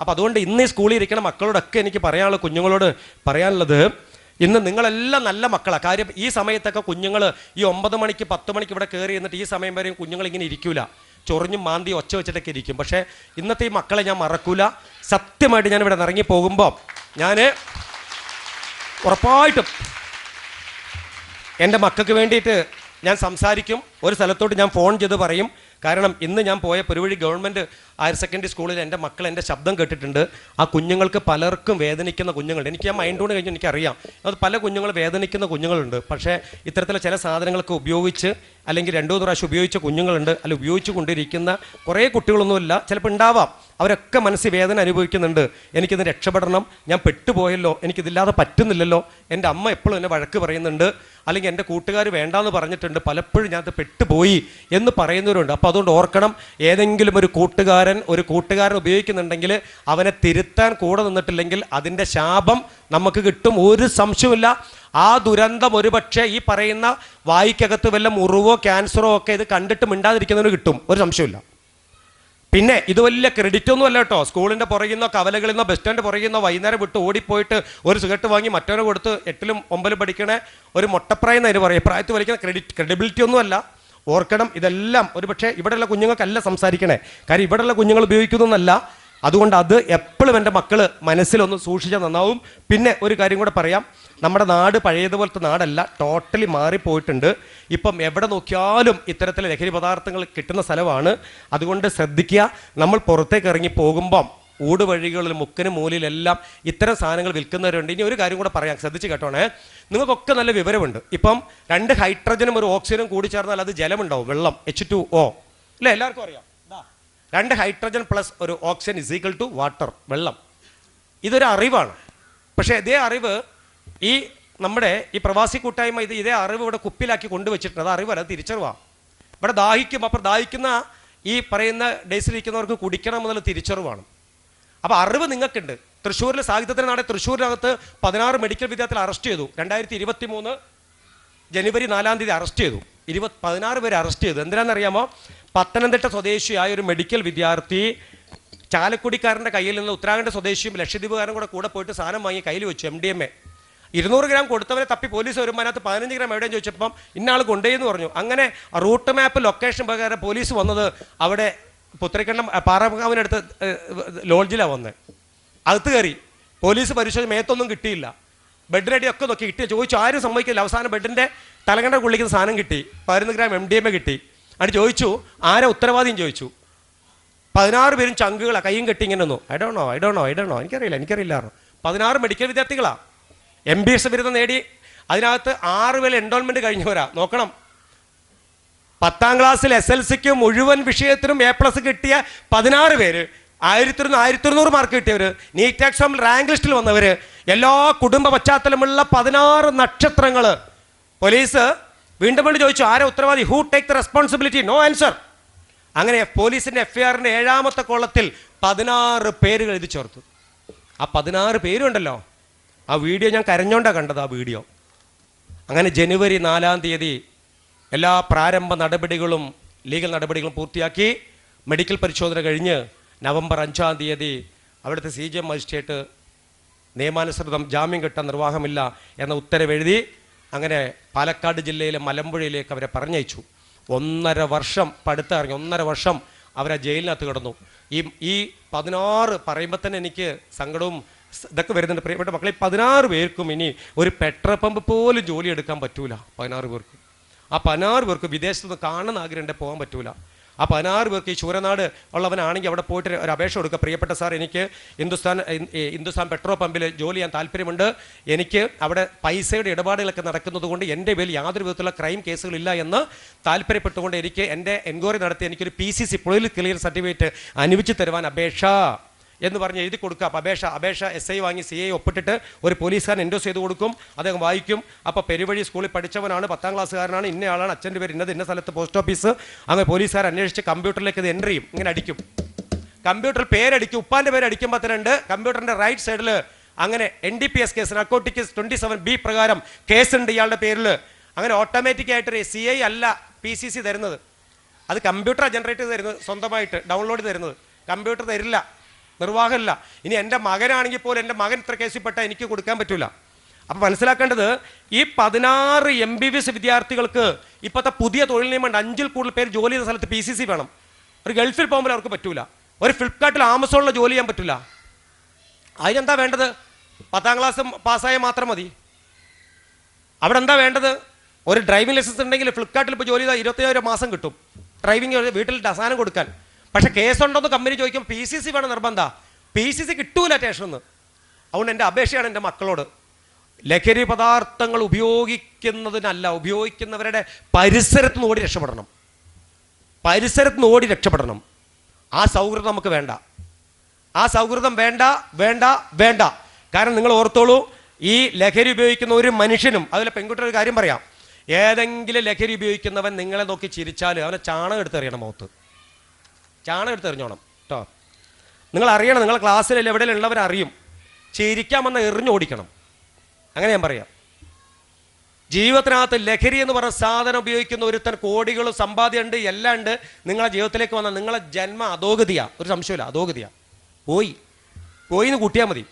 അപ്പോൾ അതുകൊണ്ട് ഇന്ന് ഈ സ്കൂളിൽ ഇരിക്കുന്ന മക്കളോടൊക്കെ എനിക്ക് പറയാനുള്ളത്, കുഞ്ഞുങ്ങളോട് പറയാനുള്ളത്, ഇന്ന് നിങ്ങളെല്ലാം നല്ല മക്കളാണ്. കാര്യം ഈ സമയത്തൊക്കെ കുഞ്ഞുങ്ങൾ ഈ 9 മണിക്ക് 10 മണിക്ക് ഇവിടെ കയറി എന്നിട്ട് ഈ സമയം വരെയും കുഞ്ഞുങ്ങൾ ഇങ്ങനെ ഇരിക്കൂല, ചൊറിഞ്ഞും മാന്തി ഒച്ച വെച്ചിട്ടൊക്കെ ഇരിക്കും. പക്ഷേ ഇന്നത്തെ ഈ മക്കളെ ഞാൻ മറക്കൂല. സത്യമായിട്ട് ഞാനിവിടെ ഇറങ്ങി പോകുമ്പോൾ ഞാൻ ഉറപ്പായിട്ടും എൻ്റെ മക്കൾക്ക് വേണ്ടിയിട്ട് ഞാൻ സംസാരിക്കും. ഒരു സ്ഥലത്തോട്ട് ഞാൻ ഫോൺ ചെയ്ത് പറയും. കാരണം ഇന്ന് ഞാൻ പോയ പെരുവഴി ഗവൺമെൻറ് ഹയർ സെക്കൻഡറി സ്കൂളിൽ എൻ്റെ മക്കൾ എൻ്റെ ശബ്ദം കേട്ടിട്ടുണ്ട്. ആ കുഞ്ഞുങ്ങൾക്ക് പലർക്കും വേദനിക്കുന്ന കുഞ്ഞുങ്ങളുണ്ട്. എനിക്ക് ആ മൈൻഡ് കൊണ്ട് കഴിഞ്ഞ് എനിക്കറിയാം, അത് പല കുഞ്ഞുങ്ങൾ വേദനിക്കുന്ന കുഞ്ഞുങ്ങളുണ്ട്. പക്ഷേ ഇത്തരത്തിലുള്ള ചില സാധനങ്ങളൊക്കെ ഉപയോഗിച്ച് അല്ലെങ്കിൽ 2-3 പ്രാവശ്യം ഉപയോഗിച്ച കുഞ്ഞുങ്ങളുണ്ട്, അല്ല ഉപയോഗിച്ചു കൊണ്ടിരിക്കുന്ന കുറേ കുട്ടികളൊന്നുമില്ല, ചിലപ്പോൾ ഉണ്ടാവാം. അവരൊക്കെ മനസ്സിൽ വേദന അനുഭവിക്കുന്നുണ്ട്. എനിക്കിന്ന് രക്ഷപ്പെടണം, ഞാൻ പെട്ടുപോയല്ലോ, എനിക്കിതില്ലാതെ പറ്റുന്നില്ലല്ലോ, എൻ്റെ അമ്മ എപ്പോഴും എന്നെ വഴക്ക് പറയുന്നുണ്ട്, അല്ലെങ്കിൽ എൻ്റെ കൂട്ടുകാർ വേണ്ടാന്ന് പറഞ്ഞിട്ടുണ്ട്, പലപ്പോഴും ഞാനത് പെട്ടുപോയി എന്ന് പറയുന്നവരുണ്ട്. അപ്പോൾ അതുകൊണ്ട് ഓർക്കണം, ഏതെങ്കിലും ഒരു കൂട്ടുകാരൻ ഉപയോഗിക്കുന്നുണ്ടെങ്കിൽ അവനെ തിരുത്താൻ കൂടെ നിന്നിട്ടില്ലെങ്കിൽ അതിൻ്റെ ശാപം നമുക്ക് കിട്ടും, ഒരു സംശയമില്ല. ആ ദുരന്തം ഒരുപക്ഷെ ഈ പറയുന്ന വായിക്കകത്ത് വല്ല മുറിവോ ക്യാൻസറോ ഒക്കെ ഇത് കണ്ടിട്ട് മിണ്ടാതിരിക്കുന്നതിന് കിട്ടും, ഒരു സംശയമില്ല. പിന്നെ ഇത് വലിയ ക്രെഡിറ്റ് ഒന്നും അല്ല കേട്ടോ. സ്കൂളിൻ്റെ പുറകിൽ നിന്നോ കവലകളിൽ നിന്നോ ബസ് സ്റ്റാൻഡ് പുറകിൽ നിന്നോ വൈകുന്നേരം വിട്ട് ഓടിപ്പോയിട്ട് ഒരു സിഗരറ്റ് വാങ്ങി മറ്റവനെ കൊടുത്ത് 8ലും 9ലും പഠിക്കണ ഒരു മൊട്ടപ്രായം എന്നതിന് പറയും, പ്രായത്തിൽ വലിക്കുന്ന ക്രെഡിബിലിറ്റി ഒന്നുമല്ല. ഓർക്കണം, ഇതെല്ലാം ഒരു പക്ഷേ ഇവിടെയുള്ള കുഞ്ഞുങ്ങൾക്കല്ല സംസാരിക്കണേ, കാര്യം ഇവിടെയുള്ള കുഞ്ഞുങ്ങൾ ഉപയോഗിക്കുന്നൊന്നല്ല. അതുകൊണ്ട് അത് എപ്പോഴും എൻ്റെ മക്കൾ മനസ്സിലൊന്ന് സൂക്ഷിച്ചാൽ നന്നാവും. പിന്നെ ഒരു കാര്യം കൂടെ പറയാം, നമ്മുടെ നാട് പഴയതുപോലത്തെ നാടല്ല, ടോട്ടലി മാറിപ്പോയിട്ടുണ്ട്. ഇപ്പം എവിടെ നോക്കിയാലും ഇത്തരത്തിലെ ലഹരി പദാർത്ഥങ്ങൾ കിട്ടുന്ന സ്ഥലമാണ്. അതുകൊണ്ട് ശ്രദ്ധിക്കുക, നമ്മൾ പുറത്തേക്ക് ഇറങ്ങി പോകുമ്പം ഊടുവഴികളിൽ മുക്കിനും മൂലയിലെല്ലാം ഇത്തരം സാധനങ്ങൾ വിൽക്കുന്നവരുണ്ട്. ഇനി ഒരു കാര്യം കൂടെ പറയാം, ശ്രദ്ധിച്ച് കേട്ടോണേ. നിങ്ങൾക്കൊക്കെ നല്ല വിവരമുണ്ട്. ഇപ്പം 2 ഹൈഡ്രജനും ഒരു ഓക്സിജനും കൂടി ചേർന്നാൽ അത് ജലമുണ്ടാവും, വെള്ളം, H2O അല്ലേ? എല്ലാവർക്കും അറിയാം. 2 ഹൈഡ്രജൻ പ്ലസ് ഒരു ഓക്സിജൻ = വാട്ടർ, വെള്ളം. ഇതൊരു അറിവാണ്. പക്ഷേ ഇതേ അറിവ് ഈ നമ്മുടെ ഈ പ്രവാസി കൂട്ടായ്മ ഇതേ അറിവ് ഇവിടെ കുപ്പിലാക്കി കൊണ്ടുവച്ചിട്ടുണ്ട്. അത് അറിവല്ല, അത് തിരിച്ചറിവാണ്. ഇവിടെ ദാഹിക്കും, അപ്പോൾ ദാഹിക്കുന്ന ഈ പറയുന്ന ഡേയ്സിലിരിക്കുന്നവർക്ക് കുടിക്കണം എന്നുള്ള തിരിച്ചറിവാണ്. അപ്പോൾ അറിവ് നിങ്ങൾക്കുണ്ട്. തൃശ്ശൂരിൽ സാഹിത്യത്തിന് നാടെ തൃശ്ശൂരിനകത്ത് 16 മെഡിക്കൽ വിദ്യാർത്ഥികൾ അറസ്റ്റ് ചെയ്തു. 2023 ജനുവരി 4-ാം തീയതി അറസ്റ്റ് ചെയ്തു. 16 പേരെ അറസ്റ്റ് ചെയ്തു. എന്തിനാണെന്നറിയാമോ? പത്തനംതിട്ട സ്വദേശിയായ ഒരു മെഡിക്കൽ വിദ്യാർത്ഥി ചാലക്കുടിക്കാരൻ്റെ കയ്യിൽ നിന്ന് ഉത്തരാഖണ്ഡ് സ്വദേശിയും ലക്ഷദ്വീപുകാരനും കൂടെ പോയിട്ട് സാധനം വാങ്ങി കയ്യിൽ വെച്ചു, MDMA. 200 ഗ്രാം കൊടുത്തവരെ തപ്പി പോലീസ് വരുമ്പോൾ അതിനകത്ത് 15 ഗ്രാം എവിടെയും ചോദിച്ചപ്പം ഇന്നാൾ കൊണ്ടുപോയെന്ന് പറഞ്ഞു. അങ്ങനെ റൂട്ട് മാപ്പ് ലൊക്കേഷൻ പ്രകാരം പോലീസ് വന്നത് അവിടെ പുത്തരിക്കണ്ടം പാറക്കാവിനടുത്ത് ലോഡ്ജിലാണ് വന്നത്. അകത്ത് കയറി പോലീസ് പരിശോധിച്ച് മേത്തൊന്നും കിട്ടിയില്ല, ബെഡിനടിയൊക്കെ നോക്കി കിട്ടി, ചോദിച്ചു, ആരും സമ്മതിക്കില്ല. അവസാനം ബെഡിൻ്റെ തലകണ്ട കൊള്ളിക്കുന്ന സാധനം കിട്ടി, 15 ഗ്രാം MDMA കിട്ടി. അത് ചോദിച്ചു, ആരാ ഉത്തരവാദിയും ചോദിച്ചു. 16 പേരും ചങ്കുകളാണ്, കയ്യും കെട്ടി ഇങ്ങനെ ഒന്നു. ഐ ഡോണ്ട് നോ എനിക്കറിയില്ല. 16 മെഡിക്കൽ വിദ്യാർത്ഥികളാണ്, MBS ബിരുദം നേടി. അതിനകത്ത് 6 പേര് എൻറോൾമെൻറ്റ് കഴിഞ്ഞവരാ. നോക്കണം, 10ാം ക്ലാസ്സിൽ SLCക്ക് മുഴുവൻ വിഷയത്തിനും A+ കിട്ടിയ 16 പേര്, 1100 മാർക്ക് കിട്ടിയവർ, നീറ്റ് എക്സാമിൽ റാങ്ക് ലിസ്റ്റിൽ വന്നവർ, എല്ലാ കുടുംബ പശ്ചാത്തലമുള്ള 16 നക്ഷത്രങ്ങൾ. പോലീസ് വീണ്ടും വീണ്ടും ചോദിച്ചു, ആരാ ഉത്തരവാദി? Who take the responsibility? No answer. അങ്ങനെ പോലീസിൻ്റെ FIRന്റെ 7ാമത്തെ കോളത്തിൽ 16 പേരുകൾ എഴുതി ചേർത്തു. ആ 16 പേരുണ്ടല്ലോ, ആ വീഡിയോ ഞാൻ കരഞ്ഞോണ്ടാണ് കണ്ടത്. ആ വീഡിയോ അങ്ങനെ ജനുവരി 4-ാം തീയതി എല്ലാ പ്രാരംഭ നടപടികളും ലീഗൽ നടപടികളും പൂർത്തിയാക്കി. മെഡിക്കൽ പരിശോധന കഴിഞ്ഞ് നവംബർ 5-ാം തീയതി അവിടുത്തെ CJM മജിസ്ട്രേറ്റ് നിയമാനുസൃതം ജാമ്യം കിട്ടാൻ നിർവാഹമില്ല എന്ന ഉത്തരവെഴുതി അങ്ങനെ പാലക്കാട് ജില്ലയിലെ മലമ്പുഴയിലേക്ക് അവരെ പറഞ്ഞയച്ചു. 1.5 വർഷം പടുത്തിറങ്ങി, 1.5 വർഷം അവരെ ജയിലിനകത്ത് കിടന്നു. ഈ 16 പറയുമ്പോൾ തന്നെ എനിക്ക് സങ്കടവും ഇതൊക്കെ വരുന്നുണ്ട്. പ്രിയപ്പെട്ട മക്കളെ, 16 പേർക്കും ഇനി ഒരു പെട്രോൾ പമ്പ് പോലും ജോലി എടുക്കാൻ പറ്റൂല. 16 പേർക്കും, ആ 16 പേർക്ക് വിദേശത്തുനിന്ന് കാണുന്ന ആഗ്രഹം പോകാൻ പറ്റൂല. ആ 16 പേർക്ക് ഈ ശൂരനാട് ഉള്ളവനാണെങ്കിൽ അവിടെ പോയിട്ട് ഒരു അപേക്ഷ കൊടുക്കുക. പ്രിയപ്പെട്ട സാർ, എനിക്ക് ഹിന്ദുസ്ഥാൻ പെട്രോൾ പമ്പിൽ ജോലി ചെയ്യാൻ താല്പര്യമുണ്ട്. എനിക്ക് അവിടെ പൈസയുടെ ഇടപാടുകളൊക്കെ നടക്കുന്നത് കൊണ്ട് എൻ്റെ പേരിൽ യാതൊരു വിധത്തിലുള്ള ക്രൈം കേസുകളില്ല എന്ന് താല്പര്യപ്പെട്ടുകൊണ്ട് എനിക്ക് എൻ്റെ എൻക്വയറി നടത്തി എനിക്കൊരു PCC പൊളിറ്റിക്കൽ ക്ലിയർ സർട്ടിഫിക്കറ്റ് അനുവദിച്ച് തരുവാൻ അപേക്ഷ എന്ന് പറഞ്ഞ് എഴുതി കൊടുക്കുക. അപ്പോൾ അപേക്ഷ SI വാങ്ങി CI ഒപ്പിട്ടിട്ട് ഒരു പോലീസുകാരൻ എൻഡോസ് ചെയ്ത് കൊടുക്കും. അദ്ദേഹം വായിക്കും. അപ്പോൾ പെരുവഴി സ്കൂളിൽ പഠിച്ചവനാണ്, 10ാം ക്ലാസ്സുകാരനാണ്, ഇന്നയാളാണ്, അച്ഛൻ്റെ പേര് ഇന്ന സ്ഥലത്ത് പോസ്റ്റ് ഓഫീസ്. അങ്ങനെ പോലീസുകാർ അന്വേഷിച്ച് കമ്പ്യൂട്ടറിലേക്ക് ഇത് എൻ്റർ ചെയ്യും. ഇങ്ങനെ അടിക്കും, കമ്പ്യൂട്ടറിൽ പേരടിക്കും. ഉപ്പാൻ്റെ പേര് അടിക്കുമ്പോൾ തന്നെ കമ്പ്യൂട്ടറിൻ്റെ റൈറ്റ് സൈഡിൽ അങ്ങനെ NDPS കേസ്, നർക്കോട്ടിക്സ് 27B പ്രകാരം കേസുണ്ട് ഇയാളുടെ പേരിൽ. അങ്ങനെ ഓട്ടോമാറ്റിക്കായിട്ട് CI അല്ല PCC തരുന്നത്, അത് കമ്പ്യൂട്ടർ ജനറേറ്റ് ചെയ്ത് തരുന്നത്, സ്വന്തമായിട്ട് ഡൗൺലോഡ് തരുന്നത്. കമ്പ്യൂട്ടർ തരില്ല, നിർവാഹമില്ല. ഇനി എൻ്റെ മകനാണെങ്കിൽ പോലും എൻ്റെ മകൻ ഇത്ര കേസിൽപ്പെട്ട എനിക്ക് കൊടുക്കാൻ പറ്റില്ല. അപ്പോൾ മനസ്സിലാക്കേണ്ടത്, ഈ 16 MBBS വിദ്യാർത്ഥികൾക്ക് ഇപ്പോഴത്തെ പുതിയ തൊഴിൽ നിയമം 5-ൽ കൂടുതൽ പേര് ജോലി ചെയ്യുന്ന സ്ഥലത്ത് PCC വേണം. ഒരു ഗൾഫിൽ പോകുമ്പോൾ അവർക്ക് പറ്റൂല, ഒരു ഫ്ലിപ്കാർട്ടിൽ ആമസോണിൽ ജോലി ചെയ്യാൻ പറ്റില്ല. അതിനെന്താ വേണ്ടത്? 10ാം ക്ലാസ് പാസ്സായാൽ മാത്രം മതി. അവിടെ എന്താ വേണ്ടത്? ഒരു ഡ്രൈവിംഗ് ലൈസൻസ് ഉണ്ടെങ്കിൽ ഫ്ലിപ്കാർട്ടിൽ ഇപ്പോൾ ജോലി ചെയ്താൽ 25,000 മാസം കിട്ടും ഡ്രൈവിംഗ്, വീട്ടിൽ സാധനം കൊടുക്കാൻ. പക്ഷേ കേസുണ്ടോന്ന് കമ്പനി ചോദിക്കും, PCC വേണം നിർബന്ധ. PCC കിട്ടൂല സ്റ്റേഷനിൽ. അതുകൊണ്ട് എൻ്റെ അപേക്ഷയാണ് എൻ്റെ മക്കളോട്, ലഹരി പദാർത്ഥങ്ങൾ ഉപയോഗിക്കുന്നതിനല്ല, ഉപയോഗിക്കുന്നവരുടെ പരിസരത്ത് നിന്ന് ഓടി രക്ഷപ്പെടണം. പരിസരത്ത് നിന്ന് ഓടി രക്ഷപ്പെടണം. ആ സൗഹൃദം നമുക്ക് വേണ്ട. ആ സൗഹൃദം വേണ്ട വേണ്ട വേണ്ട. കാരണം നിങ്ങൾ ഓർത്തോളൂ, ഈ ലഹരി ഉപയോഗിക്കുന്ന ഒരു മനുഷ്യനും, അതിലെ പെൺകുട്ടിയുടെ ഒരു കാര്യം പറയാം, ഏതെങ്കിലും ലഹരി ഉപയോഗിക്കുന്നവൻ നിങ്ങളെ നോക്കി ചിരിച്ചാൽ അവനെ ചാണകം എടുത്തെറിയണം, മുഖത്ത് ചാണകം എടുത്തെറിഞ്ഞോണം കേട്ടോ. നിങ്ങൾ അറിയണം, നിങ്ങളെ ക്ലാസ്സിൽ എവിടെയെങ്കിലും ഉള്ളവരറിയും, ചിരിക്കാൻ വന്ന് എറിഞ്ഞോടിക്കണം. അങ്ങനെ ഞാൻ പറയാം. ജീവിതത്തിനകത്ത് ലഹരി എന്ന് പറഞ്ഞ സാധനം ഉപയോഗിക്കുന്ന ഒരുത്തൻ കോടികളും സമ്പാദ്യമുണ്ട്, എല്ലാം ഉണ്ട്. നിങ്ങളെ ജീവിതത്തിലേക്ക് വന്നാൽ നിങ്ങളെ ജന്മ അധോഗതിയാണ്, ഒരു സംശയമില്ല, അധോഗതിയാണ്. പോയി എന്ന് കൂട്ടിയാൽ മതി.